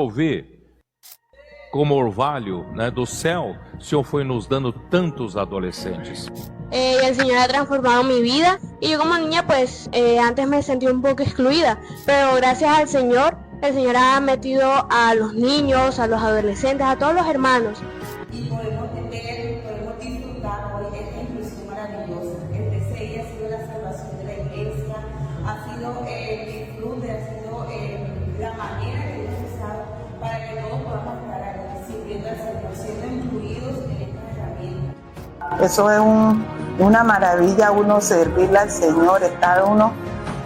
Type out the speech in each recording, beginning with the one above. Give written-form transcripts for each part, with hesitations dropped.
Ver como orvalho, né, do céu, o Senhor foi nos dando tantos adolescentes. El Señor ha transformado mi vida y yo como niña pues antes me sentía un poco excluida, pero gracias al Señor, el Señor ha metido a los niños, a los adolescentes, a todos los hermanos. Y podemos disfrutar hoy de esta inclusión maravillosa. El DCI ha sido la salvación de la iglesia, ha sido el disfrute, ha sido la manera que Dios ha usado para que todos podamos estar ahí sirviendo al Señor, siendo incluidos en esta herramienta. Eso es una maravilla, uno servirle al Señor, estar uno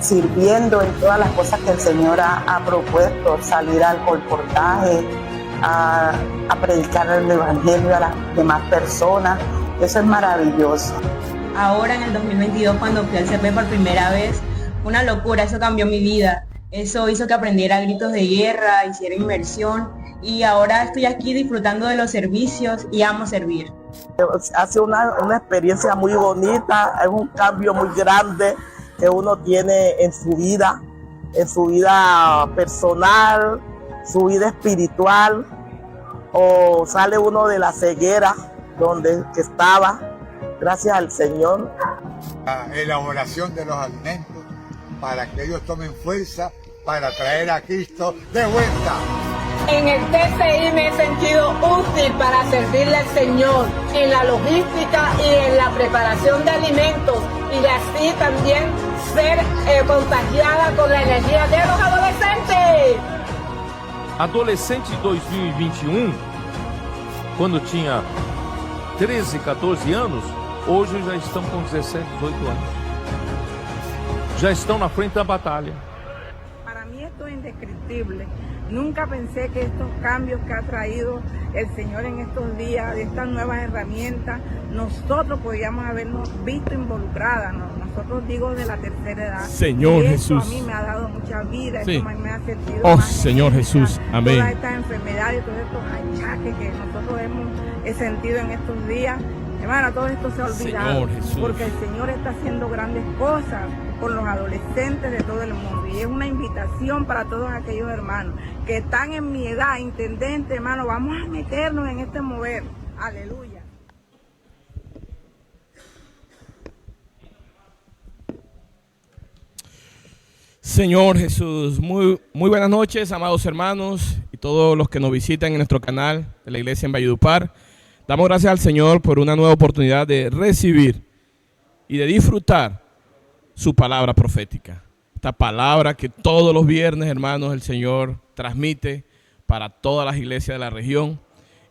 sirviendo en todas las cosas que el Señor ha propuesto, salir al colportaje, a predicar el Evangelio a las demás personas. Eso es maravilloso. Ahora en el 2022, cuando fui al CP por primera vez, una locura, eso cambió mi vida. Eso hizo que aprendiera gritos de guerra, hiciera inmersión y ahora estoy aquí disfrutando de los servicios y amo servir. Ha sido una experiencia muy bonita, es un cambio muy grande que uno tiene en su vida personal, su vida espiritual, o sale uno de la ceguera que estaba, gracias al Señor. La elaboración de los alimentos para que ellos tomen fuerza para traer a Cristo de vuelta. En el TCI me he sentido útil para servirle al Señor en la logística y en la preparación de alimentos y así también ser contagiada con la energía de los adolescentes. Adolescente de 2021, quando tinha 13, 14 anos, hoje já estão com 17, 18 anos. Já estão na frente da batalha. Para mí esto es indescriptible. Nunca pensé que estos cambios que ha traído el Señor en estos días, de estas nuevas herramientas, nosotros podíamos habernos visto involucradas, ¿no? Nosotros digo de la tercera edad. Señor y Jesús. A mí me ha dado mucha vida, sí. Esto me ha sentido más Señor Jesús, amén. Todas estas enfermedades, todos estos achaques que nosotros hemos sentido en estos días, hermano, todo esto se ha olvidado, porque el Señor está haciendo grandes cosas con los adolescentes de todo el mundo y es una invitación para todos aquellos hermanos que están en mi edad, intendente, hermano, vamos a meternos en este mover, aleluya. Señor Jesús, muy buenas noches, amados hermanos y todos los que nos visitan en nuestro canal de la iglesia en Valledupar. Damos gracias al Señor por una nueva oportunidad de recibir y de disfrutar su palabra profética. Esta palabra que todos los viernes, hermanos, el Señor transmite para todas las iglesias de la región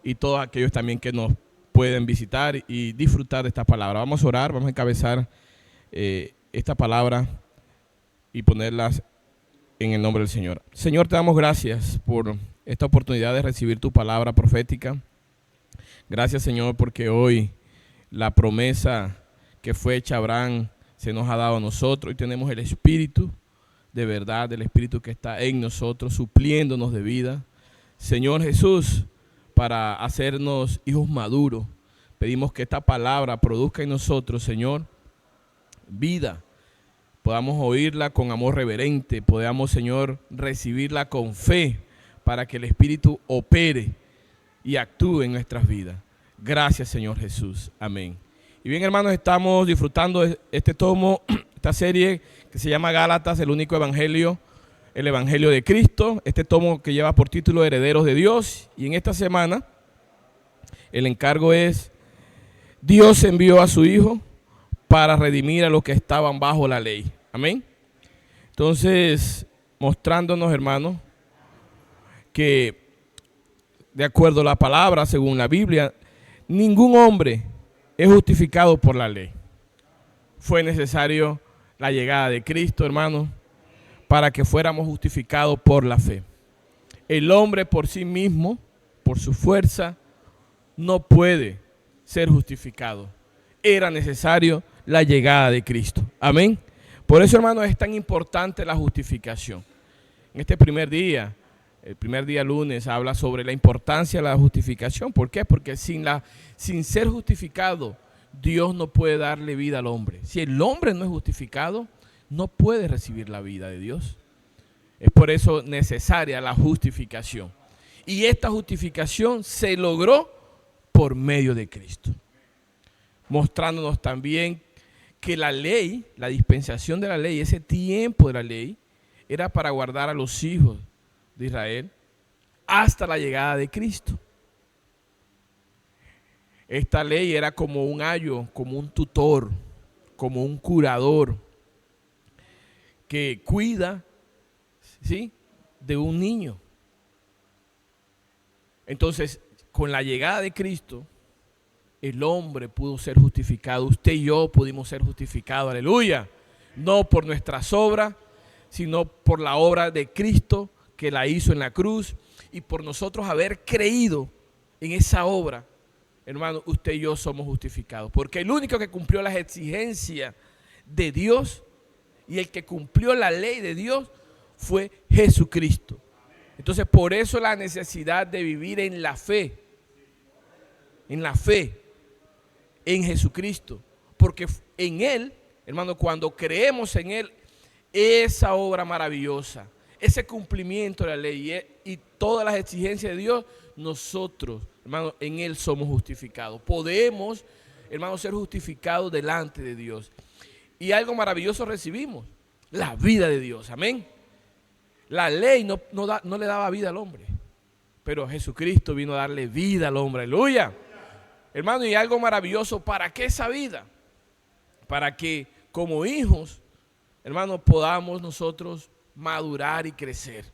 y todos aquellos también que nos pueden visitar y disfrutar de esta palabra. Vamos a orar, vamos a encabezar esta palabra y ponerlas en el nombre del Señor. Señor, te damos gracias por esta oportunidad de recibir tu palabra profética. Gracias, Señor, porque hoy la promesa que fue hecha a Abraham se nos ha dado a nosotros y tenemos el Espíritu de verdad, el Espíritu que está en nosotros, supliéndonos de vida. Señor Jesús, para hacernos hijos maduros, pedimos que esta palabra produzca en nosotros, Señor, vida. Podamos oírla con amor reverente, podamos, Señor, recibirla con fe para que el Espíritu opere y actúe en nuestras vidas. Gracias, Señor Jesús. Amén. Y bien, hermanos, estamos disfrutando de este tomo, esta serie que se llama Gálatas, el único evangelio, el evangelio de Cristo. Este tomo que lleva por título Herederos de Dios. Y en esta semana el encargo es: Dios envió a su Hijo para redimir a los que estaban bajo la ley. Amén. Entonces, mostrándonos, hermanos, que de acuerdo a la palabra, según la Biblia, ningún hombre es justificado por la ley. Fue necesario la llegada de Cristo, hermanos, para que fuéramos justificados por la fe. El hombre por sí mismo, por su fuerza, no puede ser justificado. Era necesario la llegada de Cristo. Amén. Por eso, hermanos, es tan importante la justificación. En este primer día, el primer día lunes, habla sobre la importancia de la justificación. ¿Por qué? Porque sin ser justificado, Dios no puede darle vida al hombre. Si el hombre no es justificado, no puede recibir la vida de Dios. Es por eso necesaria la justificación. Y esta justificación se logró por medio de Cristo, mostrándonos también que la ley, la dispensación de la ley, ese tiempo de la ley, era para guardar a los hijos de Israel hasta la llegada de Cristo. Esta ley era como un ayo, como un tutor, como un curador que cuida, ¿sí?, de un niño. Entonces, con la llegada de Cristo, el hombre pudo ser justificado. Usted y yo pudimos ser justificados, aleluya. No por nuestras obras, sino por la obra de Cristo que la hizo en la cruz, y por nosotros haber creído en esa obra, hermano, usted y yo somos justificados. Porque el único que cumplió las exigencias de Dios y el que cumplió la ley de Dios fue Jesucristo. Entonces, por eso la necesidad de vivir en la fe, en Jesucristo, porque en Él, hermano, cuando creemos en Él, esa obra maravillosa, ese cumplimiento de la ley y todas las exigencias de Dios, nosotros, hermano, en Él somos justificados. Podemos, hermano, ser justificados delante de Dios. Y algo maravilloso recibimos, la vida de Dios, amén. La ley no le daba vida al hombre, pero Jesucristo vino a darle vida al hombre, aleluya. Hermano, y algo maravilloso, ¿para qué esa vida? Para que como hijos, hermano, podamos nosotros madurar y crecer.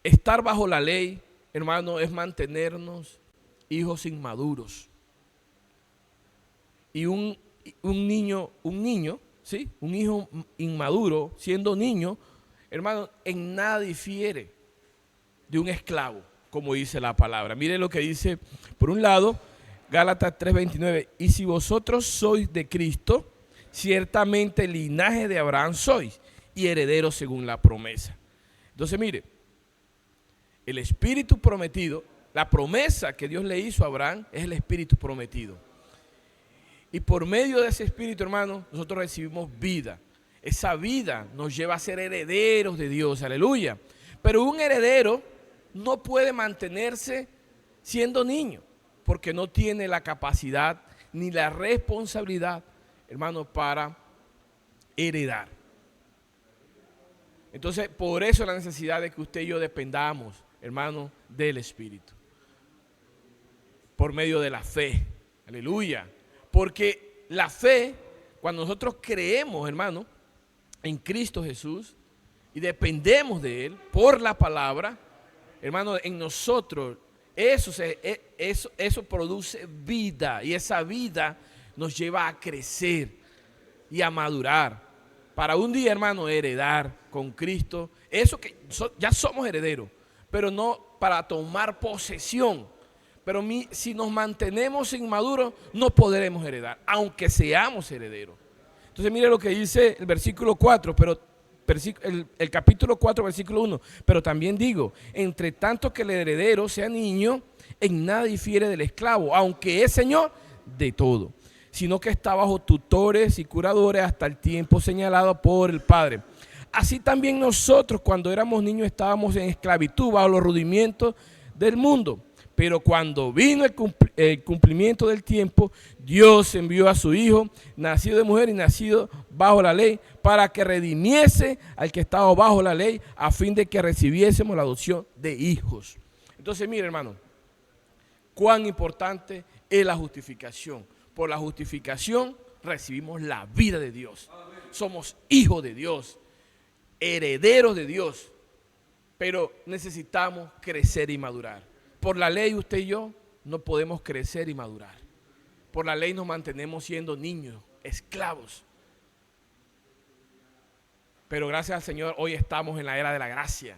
Estar bajo la ley, hermano, es mantenernos hijos inmaduros. Y un niño, ¿sí?, un hijo inmaduro, siendo niño, hermano, en nada difiere de un esclavo, como dice la palabra. Mire lo que dice, por un lado, Gálatas 3:29, y si vosotros sois de Cristo, ciertamente linaje de Abraham sois, y herederos según la promesa. Entonces, mire, el Espíritu prometido, la promesa que Dios le hizo a Abraham es el Espíritu prometido. Y por medio de ese Espíritu, hermano, nosotros recibimos vida. Esa vida nos lleva a ser herederos de Dios, aleluya. Pero un heredero no puede mantenerse siendo niño, porque no tiene la capacidad ni la responsabilidad, hermano, para heredar. Entonces, por eso la necesidad de que usted y yo dependamos, hermano, del Espíritu. Por medio de la fe, aleluya. Porque la fe, cuando nosotros creemos, hermano, en Cristo Jesús y dependemos de Él por la palabra, hermano, en nosotros eso produce vida, y esa vida nos lleva a crecer y a madurar para un día, hermano, heredar con Cristo. Eso que ya somos herederos, pero no para tomar posesión. Pero si nos mantenemos inmaduros, no podremos heredar, aunque seamos herederos. Entonces mire lo que dice el versículo 4, el capítulo 4, versículo 1. Pero también digo, entre tanto que el heredero sea niño, en nada difiere del esclavo, aunque es señor de todo, sino que está bajo tutores y curadores hasta el tiempo señalado por el Padre. Así también nosotros, cuando éramos niños, estábamos en esclavitud bajo los rudimientos del mundo. Pero cuando vino el cumplimiento del tiempo, Dios envió a su Hijo, nacido de mujer y nacido bajo la ley, para que redimiese al que estaba bajo la ley, a fin de que recibiésemos la adopción de hijos. Entonces, mire, hermano, cuán importante es la justificación. Por la justificación recibimos la vida de Dios. Somos hijos de Dios, herederos de Dios, pero necesitamos crecer y madurar. Por la ley usted y yo no podemos crecer y madurar. Por la ley nos mantenemos siendo niños, esclavos. Pero gracias al Señor hoy estamos en la era de la gracia.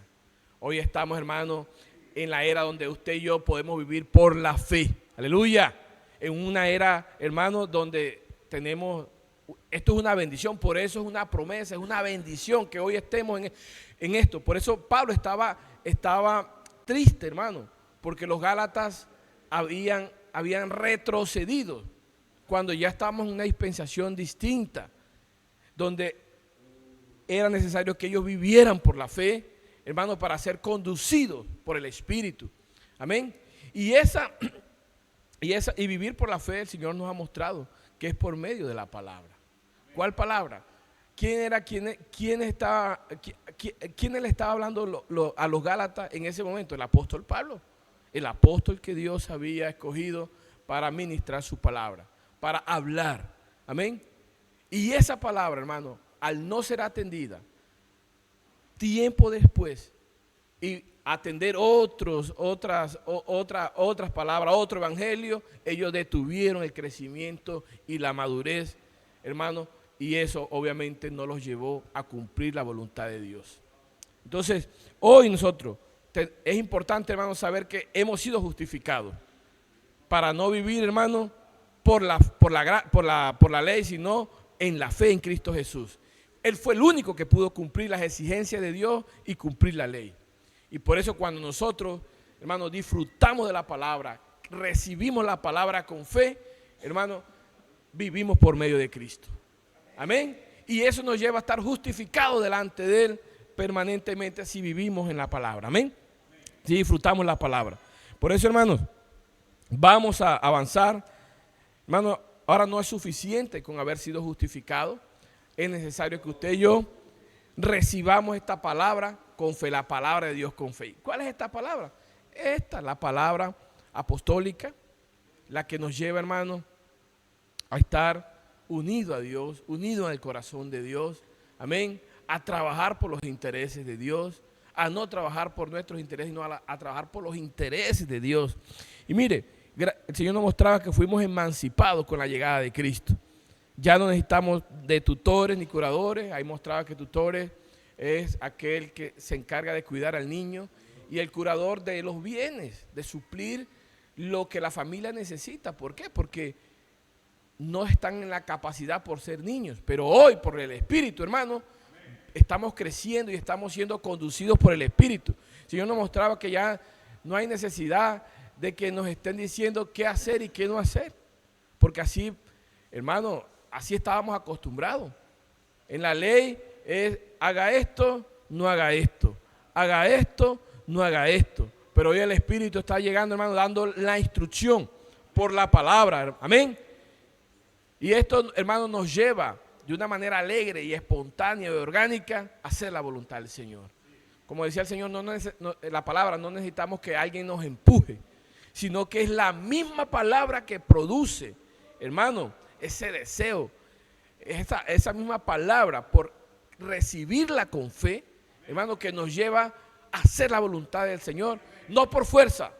Hoy estamos, hermano, en la era donde usted y yo podemos vivir por la fe. Aleluya. En una era, hermano, donde tenemos, esto es una bendición, por eso es una promesa, es una bendición que hoy estemos en esto. Por eso Pablo estaba triste, hermano, porque los Gálatas habían retrocedido cuando ya estábamos en una dispensación distinta, donde era necesario que ellos vivieran por la fe hermano, para ser conducidos por el Espíritu. Amén. Y vivir por la fe, el Señor nos ha mostrado que es por medio de la palabra. ¿Cuál palabra? ¿Quién le estaba hablando a los Gálatas en ese momento? El apóstol Pablo, el apóstol que Dios había escogido para ministrar su palabra, para hablar. Amén. Y esa palabra, hermano, al no ser atendida, tiempo después, y atender otras palabras, otro evangelio, ellos detuvieron el crecimiento y la madurez, hermano, y eso obviamente no los llevó a cumplir la voluntad de Dios. Entonces, hoy nosotros, es importante, hermano, saber que hemos sido justificados para no vivir, hermano, por la ley, sino en la fe en Cristo Jesús. Él fue el único que pudo cumplir las exigencias de Dios y cumplir la ley. Y por eso cuando nosotros, hermano, disfrutamos de la palabra, recibimos la palabra con fe, hermano, vivimos por medio de Cristo. Amén. Y eso nos lleva a estar justificados delante de Él permanentemente si vivimos en la palabra. Amén. Si disfrutamos la palabra. Por eso, hermanos, vamos a avanzar. Hermano, ahora no es suficiente con haber sido justificados. Es necesario que usted y yo recibamos esta palabra con fe, la palabra de Dios con fe. ¿Cuál es esta palabra? Esta es la palabra apostólica, la que nos lleva, hermano, a estar unido a Dios, unido en el corazón de Dios, amén, a trabajar por los intereses de Dios, a no trabajar por nuestros intereses, sino a trabajar por los intereses de Dios. Y mire, el Señor nos mostraba que fuimos emancipados con la llegada de Cristo. Ya no necesitamos de tutores ni curadores. Ahí mostraba que tutores es aquel que se encarga de cuidar al niño y el curador de los bienes, de suplir lo que la familia necesita. ¿Por qué? Porque no están en la capacidad por ser niños, pero hoy por el Espíritu, hermano, estamos creciendo y estamos siendo conducidos por el Espíritu. El Señor nos mostraba que ya no hay necesidad de que nos estén diciendo qué hacer y qué no hacer, porque así, hermano, así estábamos acostumbrados. En la ley es haga esto, no haga esto, haga esto, no haga esto. Pero hoy el Espíritu está llegando, hermano, dando la instrucción por la palabra. Amén. Y esto, hermano, nos lleva de una manera alegre y espontánea y orgánica a hacer la voluntad del Señor. Como decía el Señor, la palabra no necesitamos que alguien nos empuje, sino que es la misma palabra que produce, hermano, ese deseo, esa misma palabra, por recibirla con fe, hermano, que nos lleva a hacer la voluntad del Señor, no por fuerza,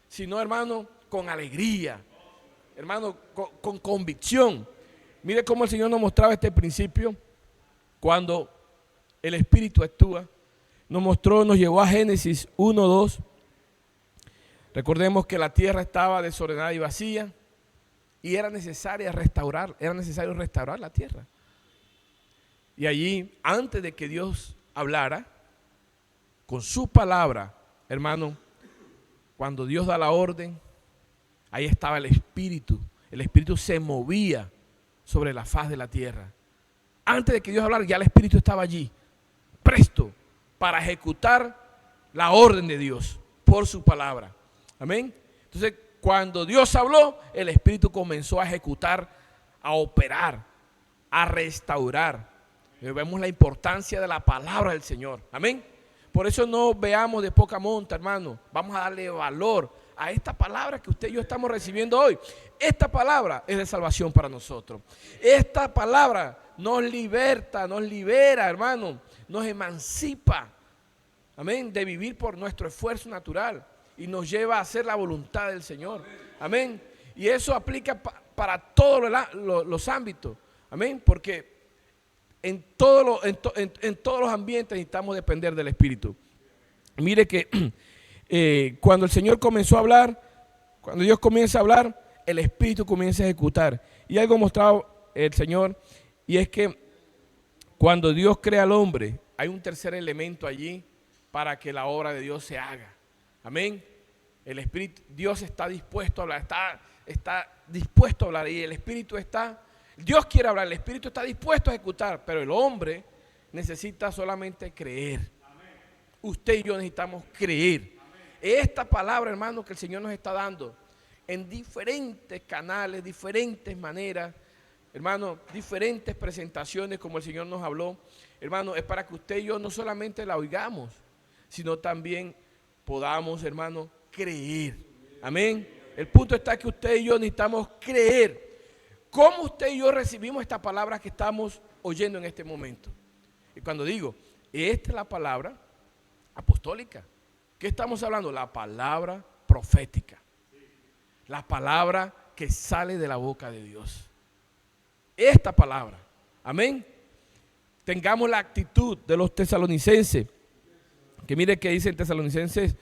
sino, hermano, con alegría, hermano, con convicción. Mire cómo el Señor nos mostraba este principio cuando el Espíritu actúa. Nos llevó a Génesis 1:2. Recordemos que la tierra estaba desordenada y vacía y era necesario restaurar la tierra. Y allí, antes de que Dios hablara, con su palabra, hermano, cuando Dios da la orden, ahí estaba el Espíritu. El Espíritu se movía sobre la faz de la tierra. Antes de que Dios hablara, ya el Espíritu estaba allí, presto para ejecutar la orden de Dios por su palabra. Amén. Entonces, cuando Dios habló, el Espíritu comenzó a ejecutar, a operar, a restaurar. Vemos la importancia de la palabra del Señor. Amén. Por eso no veamos de poca monta, hermano. Vamos a darle valor a esta palabra que usted y yo estamos recibiendo hoy. Esta palabra es de salvación para nosotros. Esta palabra nos liberta, nos libera, hermano. Nos emancipa, amén, de vivir por nuestro esfuerzo natural y nos lleva a hacer la voluntad del Señor. Amén. Y eso aplica para todos los ámbitos. Amén. Porque en todos los ambientes necesitamos depender del Espíritu. Mire que cuando el Señor comenzó a hablar, cuando Dios comienza a hablar, el Espíritu comienza a ejecutar. Y algo mostrado el Señor, y es que cuando Dios crea al hombre, hay un tercer elemento allí para que la obra de Dios se haga. Amén. El Espíritu, Dios está dispuesto a hablar, está dispuesto a hablar, y el Espíritu Dios quiere hablar, el Espíritu está dispuesto a ejecutar, pero el hombre necesita solamente creer. usted y yo necesitamos creer. Esta palabra, hermano, que el Señor nos está dando en diferentes canales, diferentes maneras, hermano, diferentes presentaciones como el Señor nos habló, hermano, es para que usted y yo no solamente la oigamos, sino también podamos, hermano, creer. Amén. El punto está que usted y yo necesitamos creer. ¿Cómo usted y yo recibimos esta palabra que estamos oyendo en este momento? Y cuando digo, esta es la palabra apostólica. ¿Qué estamos hablando? La palabra profética. La palabra que sale de la boca de Dios. Esta palabra. Amén. Tengamos la actitud de los tesalonicenses. Que mire que dice en Tesalonicenses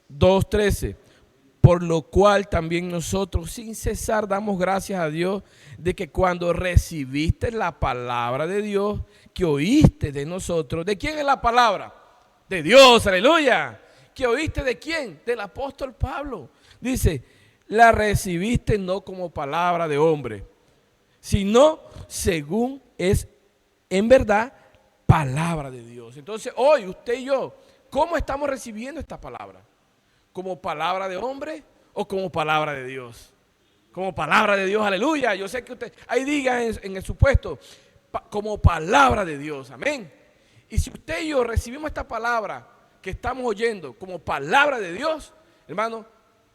2:13. Por lo cual también nosotros sin cesar damos gracias a Dios de que cuando recibiste la palabra de Dios que oíste de nosotros. ¿De quién es la palabra? De Dios, aleluya. ¿Que oíste de quién? Del apóstol Pablo. Dice, la recibiste no como palabra de hombre, sino según es en verdad palabra de Dios. Entonces hoy usted y yo, ¿cómo estamos recibiendo esta palabra? ¿Como palabra de hombre o como palabra de Dios? Como palabra de Dios, aleluya. Yo sé que usted, ahí diga en el supuesto, como palabra de Dios, amén. Y si usted y yo recibimos esta palabra que estamos oyendo como palabra de Dios, hermano,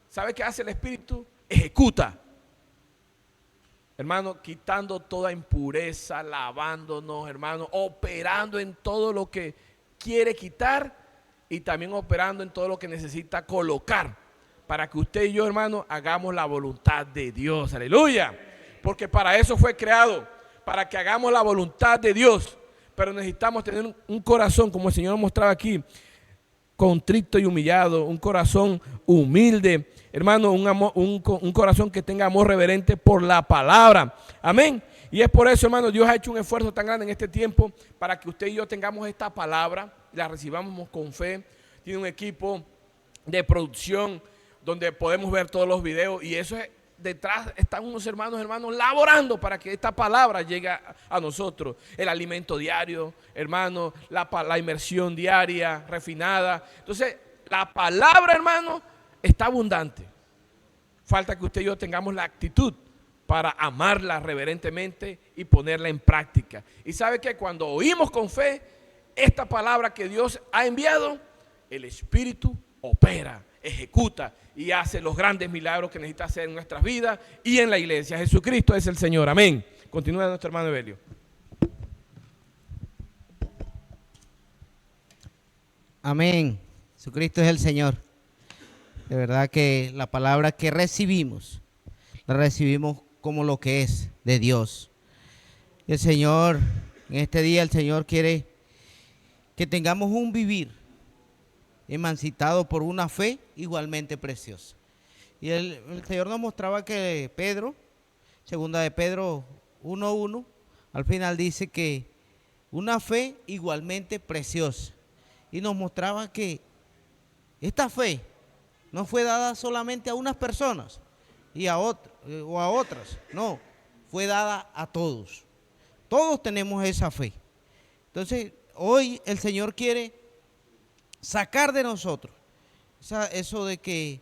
¿sabe qué hace el Espíritu? Ejecuta. Hermano, quitando toda impureza, lavándonos, hermano, operando en todo lo que quiere quitar y también operando en todo lo que necesita colocar para que usted y yo, hermano, hagamos la voluntad de Dios. Aleluya. Porque para eso fue creado, para que hagamos la voluntad de Dios. Pero necesitamos tener un corazón, como el Señor mostraba aquí, contrito y humillado, un corazón humilde, hermano, un corazón que tenga amor reverente por la palabra. Amén. Y es por eso, hermano, Dios ha hecho un esfuerzo tan grande en este tiempo para que usted y yo tengamos esta palabra, la recibamos con fe. Tiene un equipo de producción donde podemos ver todos los videos y eso es, detrás están unos hermanos laborando para que esta palabra llegue a nosotros. El alimento diario, hermano, la inmersión diaria, refinada. Entonces, la palabra, hermano, está abundante. Falta que usted y yo tengamos la actitud para amarla reverentemente y ponerla en práctica. Y sabe que cuando oímos con fe esta palabra que Dios ha enviado, el Espíritu opera, ejecuta y hace los grandes milagros que necesita hacer en nuestras vidas y en la iglesia. Jesucristo es el Señor. Amén. Continúa nuestro hermano Evelio. Amén. Jesucristo es el Señor. De verdad que la palabra que recibimos, la recibimos como lo que es de Dios. El Señor, en este día el Señor quiere que tengamos un vivir emancipado por una fe igualmente preciosa. Y el Señor nos mostraba que Pedro, segunda de Pedro 1:1, al final dice que una fe igualmente preciosa. Y nos mostraba que esta fe no fue dada solamente a unas personas y a otras, no, fue dada a todos. Todos tenemos esa fe. Entonces, hoy el Señor quiere sacar de nosotros eso de que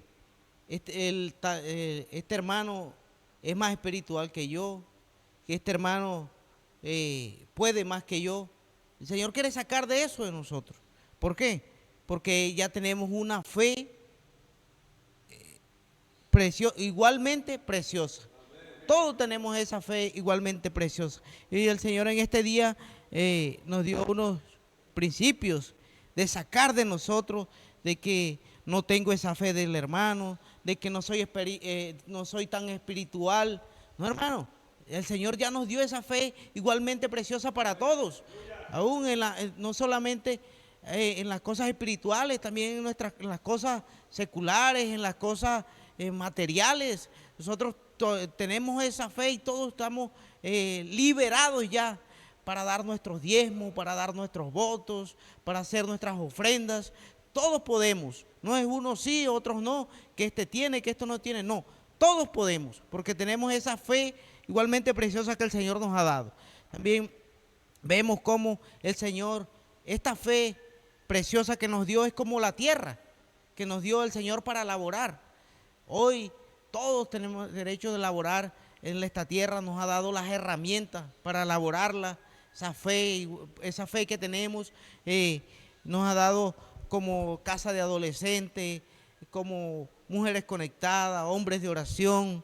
este hermano es más espiritual que yo, que este hermano puede más que yo. El Señor quiere sacar de eso de nosotros. ¿Por qué? Porque ya tenemos una fe igualmente preciosa. Todos tenemos esa fe igualmente preciosa. Y el Señor en este día nos dio unos principios de sacar de nosotros, de que no tengo esa fe del hermano, de que no soy tan espiritual. No, hermano, el Señor ya nos dio esa fe igualmente preciosa para todos. Aún no solamente en las cosas espirituales, también en las cosas seculares, en las cosas materiales. Nosotros tenemos esa fe y todos estamos liberados ya para dar nuestros diezmos, para dar nuestros votos, para hacer nuestras ofrendas. Todos podemos. No es uno sí, otros no, que este tiene, que esto no tiene. No, todos podemos, porque tenemos esa fe igualmente preciosa que el Señor nos ha dado. También vemos cómo el Señor, esta fe preciosa que nos dio es como la tierra que nos dio el Señor para laborar. Hoy todos tenemos derecho de laborar en esta tierra, nos ha dado las herramientas para laborarla, esa fe que tenemos, nos ha dado como casa de adolescentes, como mujeres conectadas, hombres de oración,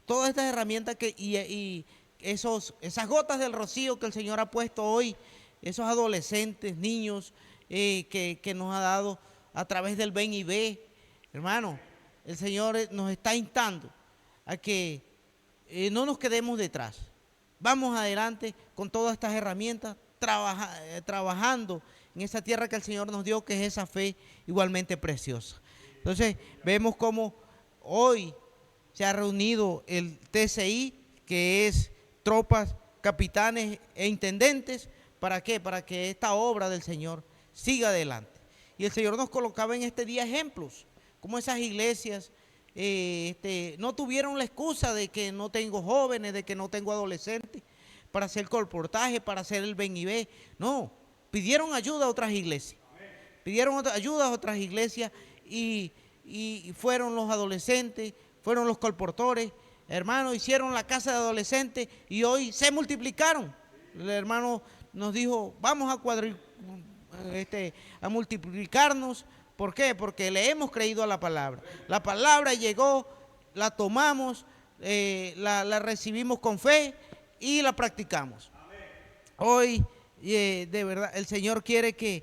todas estas herramientas y esas gotas del rocío que el Señor ha puesto hoy, esos adolescentes, niños que nos ha dado a través del ven y ve. Hermano, el Señor nos está instando a que no nos quedemos detrás. Vamos adelante con todas estas herramientas, trabajando en esa tierra que el Señor nos dio, que es esa fe igualmente preciosa. Entonces, vemos cómo hoy se ha reunido el TCI, que es tropas, capitanes e intendentes. ¿Para qué? Para que esta obra del Señor siga adelante. Y el Señor nos colocaba en este día ejemplos, como esas iglesias no tuvieron la excusa de que no tengo jóvenes, de que no tengo adolescentes, para hacer colportaje, para hacer el ven y ve. No, pidieron ayuda a otras iglesias. Pidieron ayuda a otras iglesias y fueron los adolescentes, fueron los colportores, hermanos, hicieron la casa de adolescentes y hoy se multiplicaron. El hermano nos dijo, vamos a multiplicarnos. ¿Por qué? Porque le hemos creído a la palabra. La palabra llegó, la tomamos, la recibimos con fe y la practicamos. Hoy, de verdad, el Señor quiere que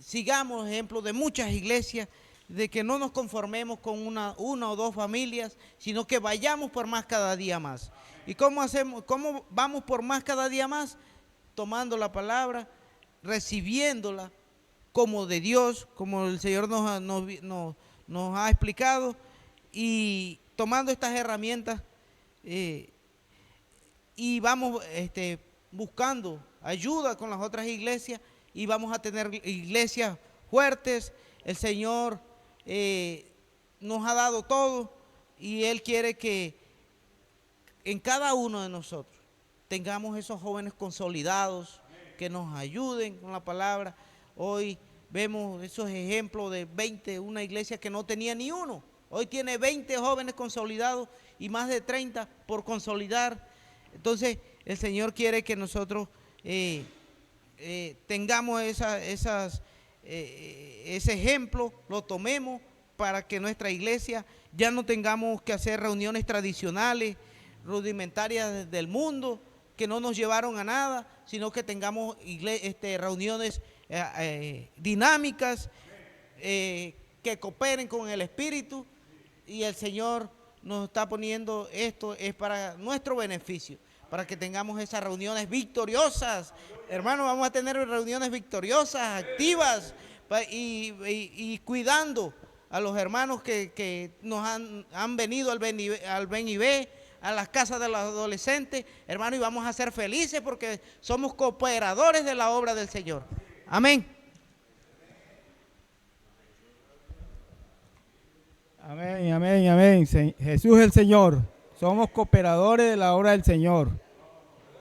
sigamos ejemplos de muchas iglesias, de que no nos conformemos con una o dos familias, sino que vayamos por más cada día más. ¿Y cómo hacemos? ¿Cómo vamos por más cada día más? Tomando la palabra, recibiéndola como de Dios, como el Señor nos ha explicado, y tomando estas herramientas y vamos buscando ayuda con las otras iglesias y vamos a tener iglesias fuertes. El Señor nos ha dado todo y Él quiere que en cada uno de nosotros tengamos esos jóvenes consolidados que nos ayuden con la palabra. Hoy vemos esos ejemplos de 20, una iglesia que no tenía ni uno. Hoy tiene 20 jóvenes consolidados y más de 30 por consolidar. Entonces, el Señor quiere que nosotros tengamos ese ejemplo, lo tomemos para que nuestra iglesia ya no tengamos que hacer reuniones tradicionales, rudimentarias del mundo, que no nos llevaron a nada, sino que tengamos reuniones dinámicas, que cooperen con el Espíritu, y el Señor nos está poniendo esto, es para nuestro beneficio, para que tengamos esas reuniones victoriosas. Hermanos, vamos a tener reuniones victoriosas, activas, y cuidando a los hermanos que nos han venido al ven y ve, a las casas de los adolescentes, hermanos, y vamos a ser felices porque somos cooperadores de la obra del Señor. Amén. Amén, amén, amén. Jesús es el Señor. Somos cooperadores de la obra del Señor.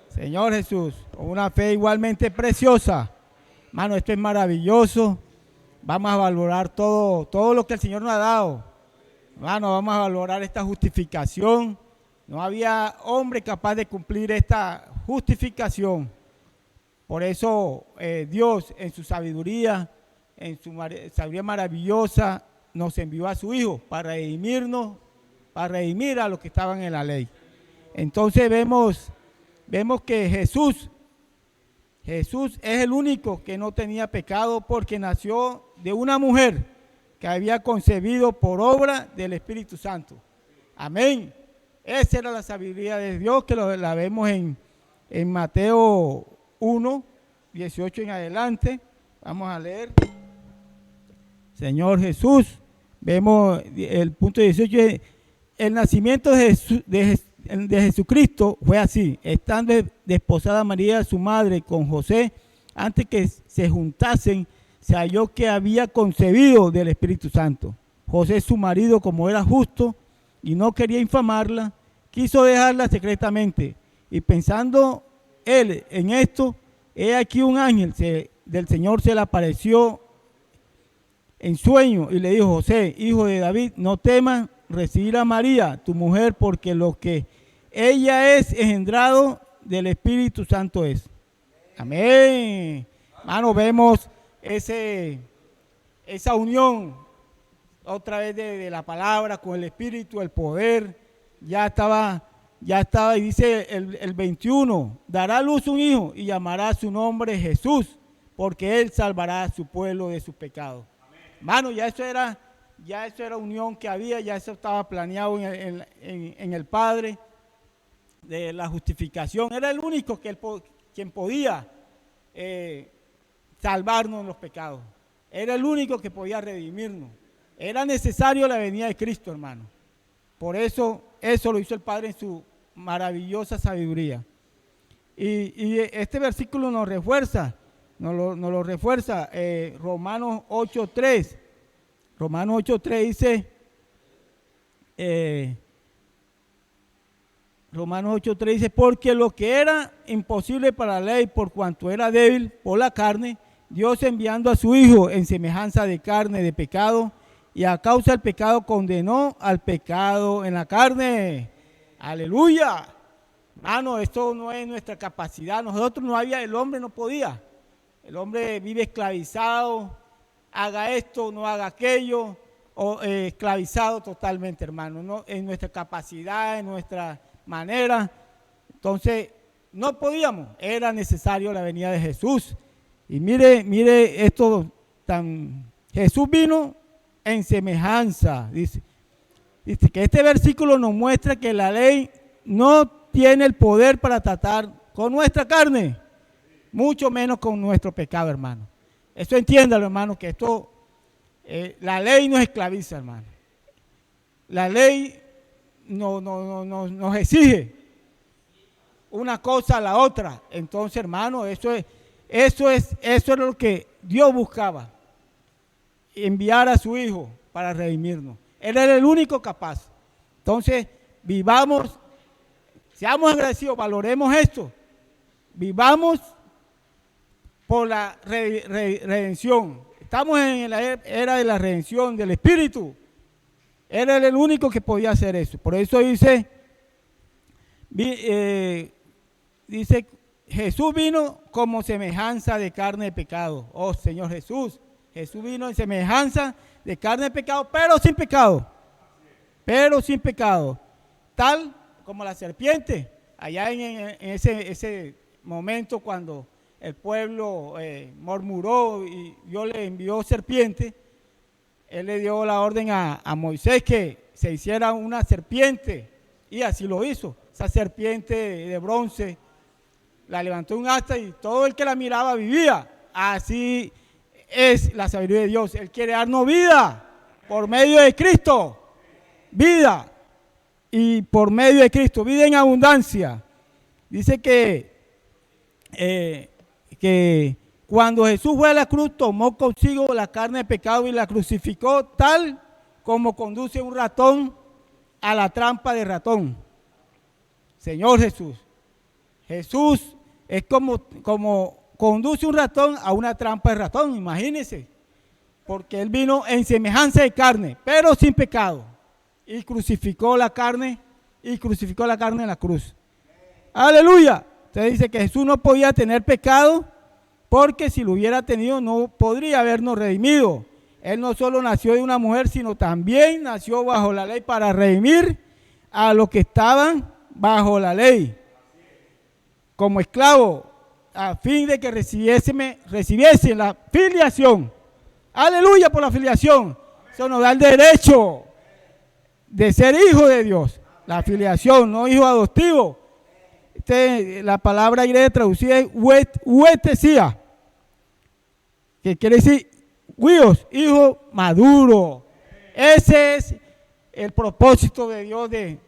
Señor Jesús, con una fe igualmente preciosa. Hermano, esto es maravilloso. Vamos a valorar todo lo que el Señor nos ha dado. Hermano, vamos a valorar esta justificación. No había hombre capaz de cumplir esta justificación. Por eso Dios en su sabiduría, sabiduría maravillosa, nos envió a su Hijo para redimirnos, para redimir a los que estaban en la ley. Entonces vemos que Jesús es el único que no tenía pecado porque nació de una mujer que había concebido por obra del Espíritu Santo. Amén. Esa era la sabiduría de Dios, que la vemos en Mateo 1, 18 en adelante. Vamos a leer. Señor Jesús, vemos el punto 18. El nacimiento de Jesucristo fue así. Estando desposada María, su madre, con José, antes que se juntasen, se halló que había concebido del Espíritu Santo. José, su marido, como era justo y no quería infamarla, quiso dejarla secretamente. Y pensando él en esto, he aquí un ángel se del Señor se le apareció en sueño y le dijo: José, hijo de David, no temas recibir a María, tu mujer, porque lo que ella es engendrado del Espíritu Santo es. Amén. Hermano, vemos esa unión otra vez de la palabra con el Espíritu, el poder. Ya estaba, y dice el 21, dará a luz un hijo y llamará su nombre Jesús, porque él salvará a su pueblo de sus pecados. Hermano, ya eso era unión que había, ya eso estaba planeado en el Padre, de la justificación. Era el único quien podía salvarnos de los pecados. Era el único que podía redimirnos. Era necesario la venida de Cristo, hermano. Por eso lo hizo el Padre en su maravillosa sabiduría. Y este versículo nos refuerza Romanos 8:3. Romanos 8:3 dice, porque lo que era imposible para la ley, por cuanto era débil por la carne, Dios enviando a su Hijo en semejanza de carne de pecado, y a causa del pecado condenó al pecado en la carne. Aleluya. Hermano, esto no es nuestra capacidad. Nosotros el hombre no podía. El hombre vive esclavizado, haga esto, no haga aquello, esclavizado totalmente, hermano, ¿no? En nuestra capacidad, en nuestra manera. Entonces, no podíamos, era necesario la venida de Jesús. Y mire esto Jesús vino en semejanza, dice que este versículo nos muestra que la ley no tiene el poder para tratar con nuestra carne, mucho menos con nuestro pecado, hermano. Eso entiéndalo, hermano, que la ley nos esclaviza, hermano. La ley nos exige una cosa a la otra. Entonces, hermano, eso es lo que Dios buscaba, enviar a su Hijo para redimirnos. Él era el único capaz. Entonces, vivamos, seamos agradecidos, valoremos esto, vivamos por la redención. Estamos en la era de la redención del Espíritu. Era el único que podía hacer eso. Por eso dice Jesús vino como semejanza de carne de pecado. Oh Señor Jesús vino en semejanza de carne de pecado, pero sin pecado. Pero sin pecado. Tal como la serpiente. Allá en ese momento cuando el pueblo murmuró y Dios le envió serpiente, Él le dio la orden a Moisés que se hiciera una serpiente, y así lo hizo. Esa serpiente de bronce la levantó un asta y todo el que la miraba vivía. Así es la sabiduría de Dios. Él quiere darnos vida por medio de Cristo, vida, y por medio de Cristo, vida en abundancia. Dice que cuando Jesús fue a la cruz, tomó consigo la carne de pecado y la crucificó, tal como conduce un ratón a la trampa de ratón. Señor Jesús es como conduce un ratón a una trampa de ratón, imagínense, porque Él vino en semejanza de carne, pero sin pecado, y crucificó la carne en la cruz. Aleluya. Usted dice que Jesús no podía tener pecado, porque si lo hubiera tenido no podría habernos redimido. Él no solo nació de una mujer, sino también nació bajo la ley para redimir a los que estaban bajo la ley, como esclavos, a fin de que recibiesen la filiación. Aleluya por la filiación. Eso nos da el derecho de ser hijo de Dios. La filiación, no hijo adoptivo. La palabra griega traducida es uetesia, que quiere decir huios, hijo maduro. Ese es el propósito de Dios, de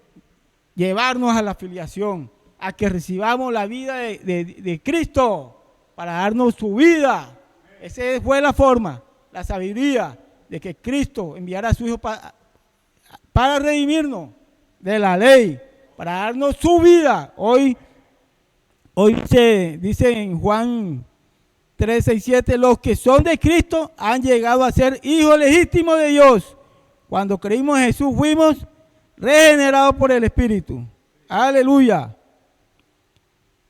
llevarnos a la filiación, a que recibamos la vida de Cristo para darnos su vida. Esa fue la forma, la sabiduría de que Cristo enviara a su Hijo para redimirnos de la ley, para darnos su vida. Hoy dice en Juan 3, 6, 7, los que son de Cristo han llegado a ser hijos legítimos de Dios. Cuando creímos en Jesús fuimos regenerados por el Espíritu. Aleluya.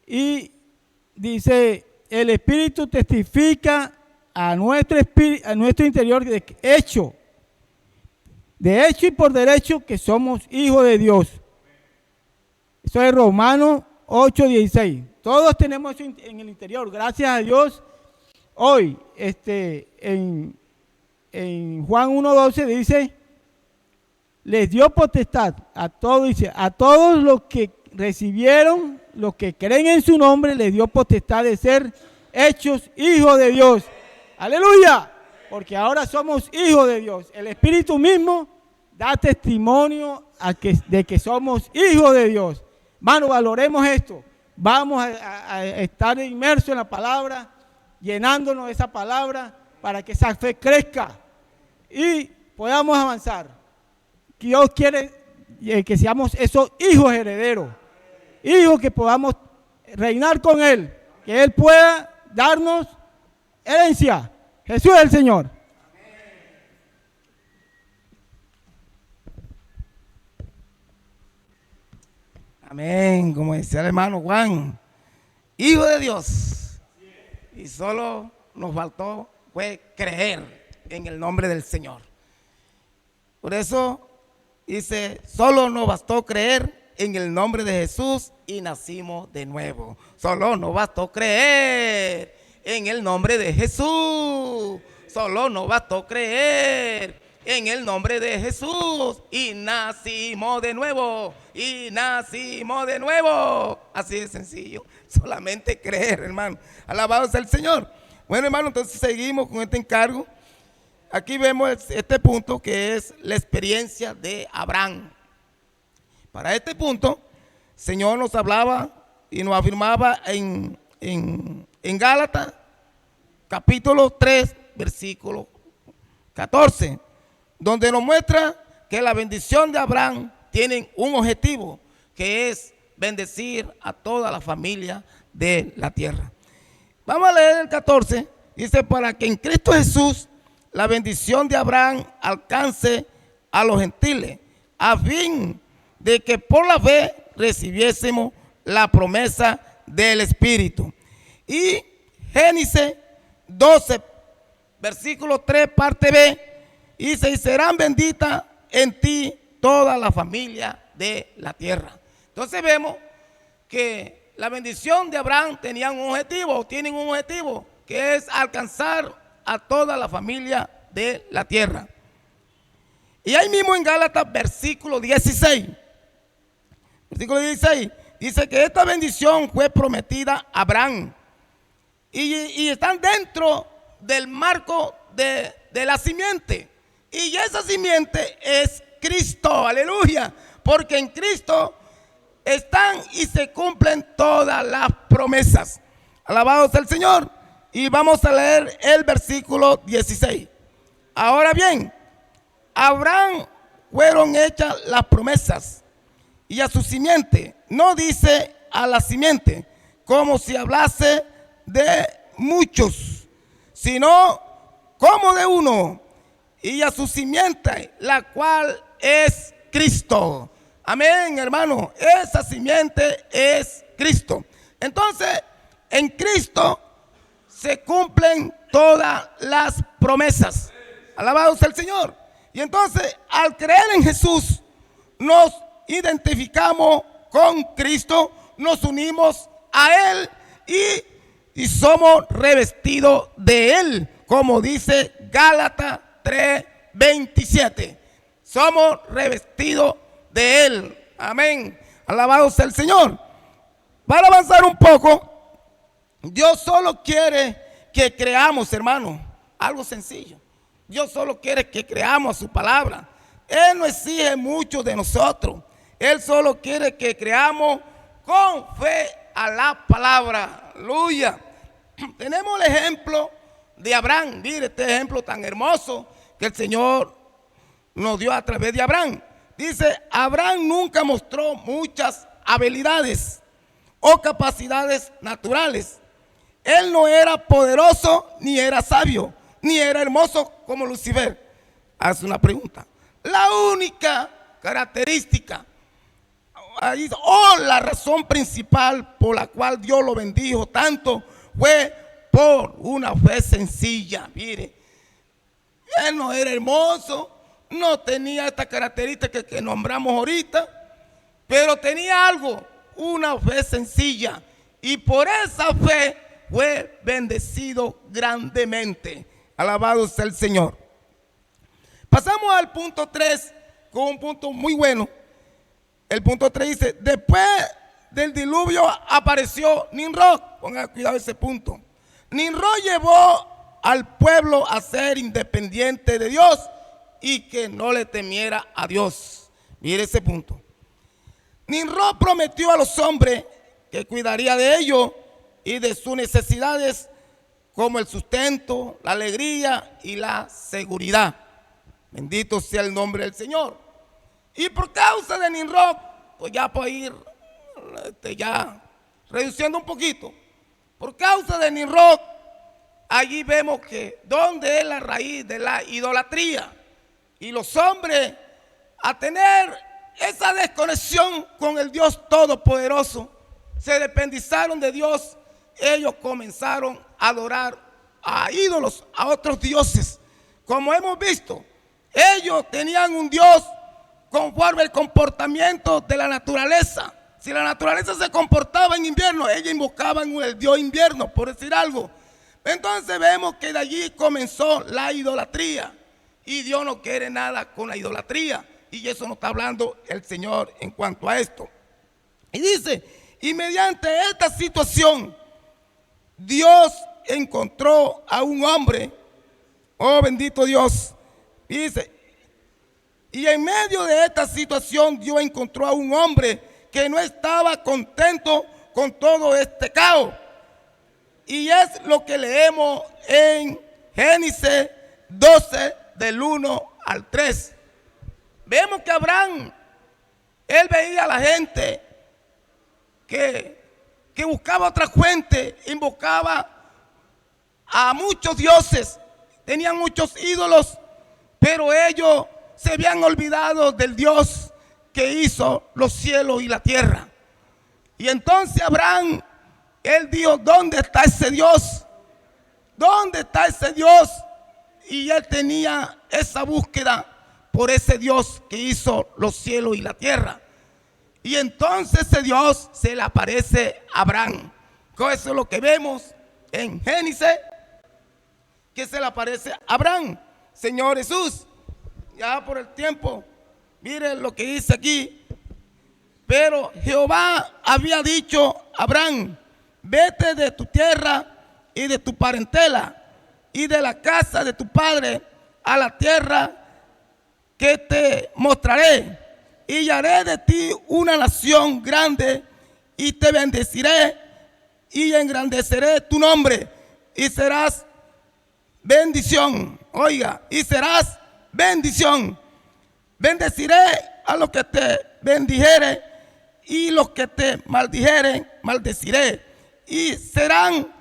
Y dice, el Espíritu testifica a nuestro interior de hecho y por derecho que somos hijos de Dios. Eso es Romanos 8:16. Todos tenemos eso en el interior, gracias a Dios. Hoy, en Juan 1:12 dice, les dio potestad a todos, dice, a todos los que recibieron, los que creen en su nombre, les dio potestad de ser hechos hijos de Dios. Aleluya, porque ahora somos hijos de Dios. El Espíritu mismo da testimonio de que somos hijos de Dios. Hermano, valoremos esto. Vamos a estar inmersos en la palabra, llenándonos de esa palabra para que esa fe crezca y podamos avanzar. Dios quiere que seamos esos hijos herederos, hijos que podamos reinar con Él, que Él pueda darnos herencia. Jesús es el Señor. Amén, como decía el hermano Juan, hijo de Dios. Y solo nos faltó fue creer en el nombre del Señor. Por eso dice, solo nos bastó creer en el nombre de Jesús y nacimos de nuevo. Solo nos bastó creer en el nombre de Jesús. Solo nos bastó creer en el nombre de Jesús y nacimos de nuevo. Y nacimos de nuevo. Así de sencillo. Solamente creer, hermano. Alabado sea el Señor. Bueno, hermano, entonces seguimos con este encargo. Aquí vemos este punto que es la experiencia de Abraham. Para este punto, el Señor nos hablaba y nos afirmaba en Gálatas, capítulo 3, versículo 14, donde nos muestra que la bendición de Abraham tiene un objetivo, que es bendecir a toda la familia de la tierra. Vamos a leer el 14, dice, para que en Cristo Jesús la bendición de Abraham alcance a los gentiles, a fin de que por la fe recibiésemos la promesa del Espíritu. Y Génesis 12, versículo 3, parte B, dice, y serán benditas en ti toda la familia de la tierra. Entonces vemos que la bendición de Abraham tenía un objetivo, tienen un objetivo, que es alcanzar a toda la familia de la tierra. Y ahí mismo en Gálatas, versículo 16, dice que esta bendición fue prometida a Abraham y están dentro del marco de la simiente, y esa simiente es Cristo, aleluya, porque en Cristo están y se cumplen todas las promesas. Alabado sea el Señor. Y vamos a leer el versículo 16. Ahora bien, a Abraham fueron hechas las promesas y a su simiente. No dice a la simiente como si hablase de muchos, sino como de uno, y a su simiente, la cual es Cristo. Amén, hermano. Esa simiente es Cristo. Entonces, en Cristo se cumplen todas las promesas. Alabado sea el Señor. Y entonces, al creer en Jesús, nos identificamos con Cristo, nos unimos a Él y somos revestidos de Él, como dice Gálatas 3:27. Somos revestidos de Él. Amén. Alabado sea el Señor. Para avanzar un poco, Dios solo quiere que creamos, hermano, algo sencillo. Dios solo quiere que creamos su palabra. Él no exige mucho de nosotros. Él solo quiere que creamos con fe a la palabra. Aleluya. Tenemos el ejemplo de Abraham. Mire este ejemplo tan hermoso que el Señor nos dio a través de Abraham. Dice, Abraham nunca mostró muchas habilidades o capacidades naturales. Él no era poderoso, ni era sabio, ni era hermoso como Lucifer. Hace una pregunta. La única característica o la razón principal por la cual Dios lo bendijo tanto fue por una fe sencilla. Mire, él no era hermoso, no tenía esta característica que nombramos ahorita, pero tenía algo, una fe sencilla, y por esa fe fue bendecido grandemente. Alabado sea el Señor. Pasamos al punto 3, con un punto muy bueno. El punto 3 dice, después del diluvio apareció Nimrod. Pongan cuidado ese punto. Nimrod llevó al pueblo a ser independiente de Dios y que no le temiera a Dios. Mire ese punto. Nimrod prometió a los hombres que cuidaría de ellos y de sus necesidades, como el sustento, la alegría y la seguridad. Bendito sea el nombre del Señor. Y por causa de Nimrod, pues ya puedo ir ya reduciendo un poquito. Por causa de Nimrod, allí vemos que donde es la raíz de la idolatría. Y los hombres, a tener esa desconexión con el Dios Todopoderoso, se dependizaron de Dios. Ellos comenzaron a adorar a ídolos, a otros dioses. Como hemos visto, ellos tenían un Dios conforme el comportamiento de la naturaleza. Si la naturaleza se comportaba en invierno, ellos invocaban el Dios invierno, por decir algo. Entonces vemos que de allí comenzó la idolatría. Y Dios no quiere nada con la idolatría. Y eso nos está hablando el Señor en cuanto a esto. Y dice, y mediante esta situación, Dios encontró a un hombre. Oh, bendito Dios. Dice, y en medio de esta situación, Dios encontró a un hombre que no estaba contento con todo este caos. Y es lo que leemos en Génesis 12, del 1 al 3. Vemos que Abraham, él veía a la gente que buscaba otra fuente, invocaba a muchos dioses, tenían muchos ídolos, pero ellos se habían olvidado del Dios que hizo los cielos y la tierra. Y entonces Abraham, él dijo, ¿dónde está ese Dios? ¿Dónde está ese Dios? Y él tenía esa búsqueda por ese Dios que hizo los cielos y la tierra. Y entonces ese Dios se le aparece a Abraham. Eso es lo que vemos en Génesis, que se le aparece a Abraham. Señor Jesús, ya por el tiempo, miren lo que dice aquí. Pero Jehová había dicho a Abraham, vete de tu tierra y de tu parentela y de la casa de tu padre a la tierra que te mostraré, y haré de ti una nación grande, y te bendeciré y engrandeceré tu nombre, y serás bendición. Oiga, y serás bendición. Bendeciré a los que te bendijere, y los que te maldijeren, maldeciré. Y serán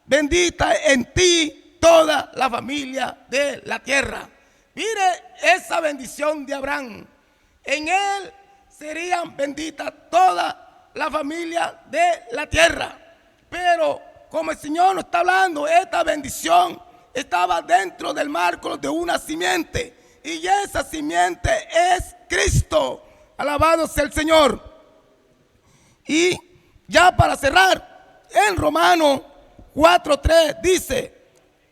benditas en ti toda la familia de la tierra. Mire esa bendición de Abraham. En él serían benditas toda la familia de la tierra. Pero como el Señor nos está hablando, esta bendición estaba dentro del marco de una simiente. Y esa simiente es Cristo. Alabado sea el Señor. Y ya para cerrar, en Romanos 4:3 dice,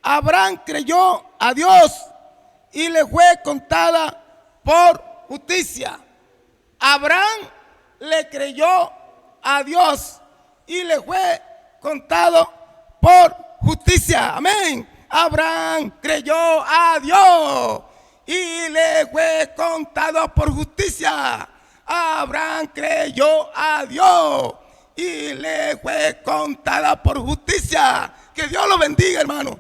Abraham creyó a Dios y le fue contada por justicia. Abraham le creyó a Dios y le fue contado por justicia. Amén. Abraham creyó a Dios y le fue contado por justicia. Abraham creyó a Dios y le fue contada por justicia. Que Dios lo bendiga, hermano.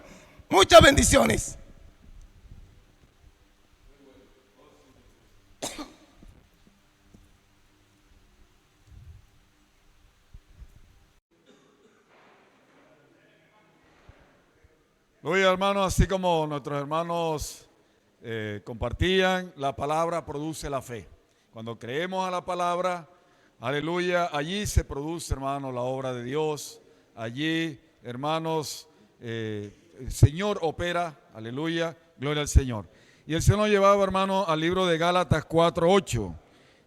Muchas bendiciones. Aleluya, hermanos, así como nuestros hermanos compartían, la palabra produce la fe. Cuando creemos a la palabra, aleluya, allí se produce, hermanos, la obra de Dios. Allí, hermanos, el Señor opera, aleluya, gloria al Señor. Y el Señor nos llevaba, hermano, al libro de Gálatas 4:8.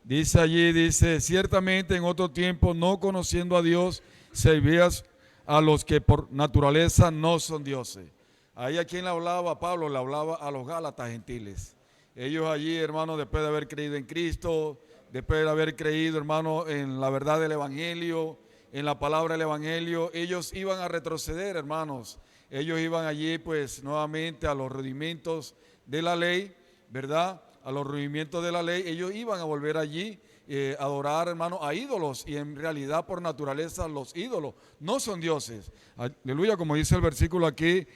Dice allí, dice, ciertamente en otro tiempo, no conociendo a Dios, servías a los que por naturaleza no son dioses. Ahí a quien le hablaba Pablo, le hablaba a los Gálatas gentiles. Ellos allí, hermano, después de haber creído en Cristo, después de haber creído, hermano, en la verdad del Evangelio, en la palabra del Evangelio, ellos iban a retroceder, hermanos. Ellos iban allí, pues, nuevamente a los rudimentos de la ley, ¿verdad? A los rudimentos de la ley. Ellos iban a volver allí, adorar, hermano, a ídolos. Y en realidad, por naturaleza, los ídolos no son dioses. Aleluya, como dice el versículo aquí,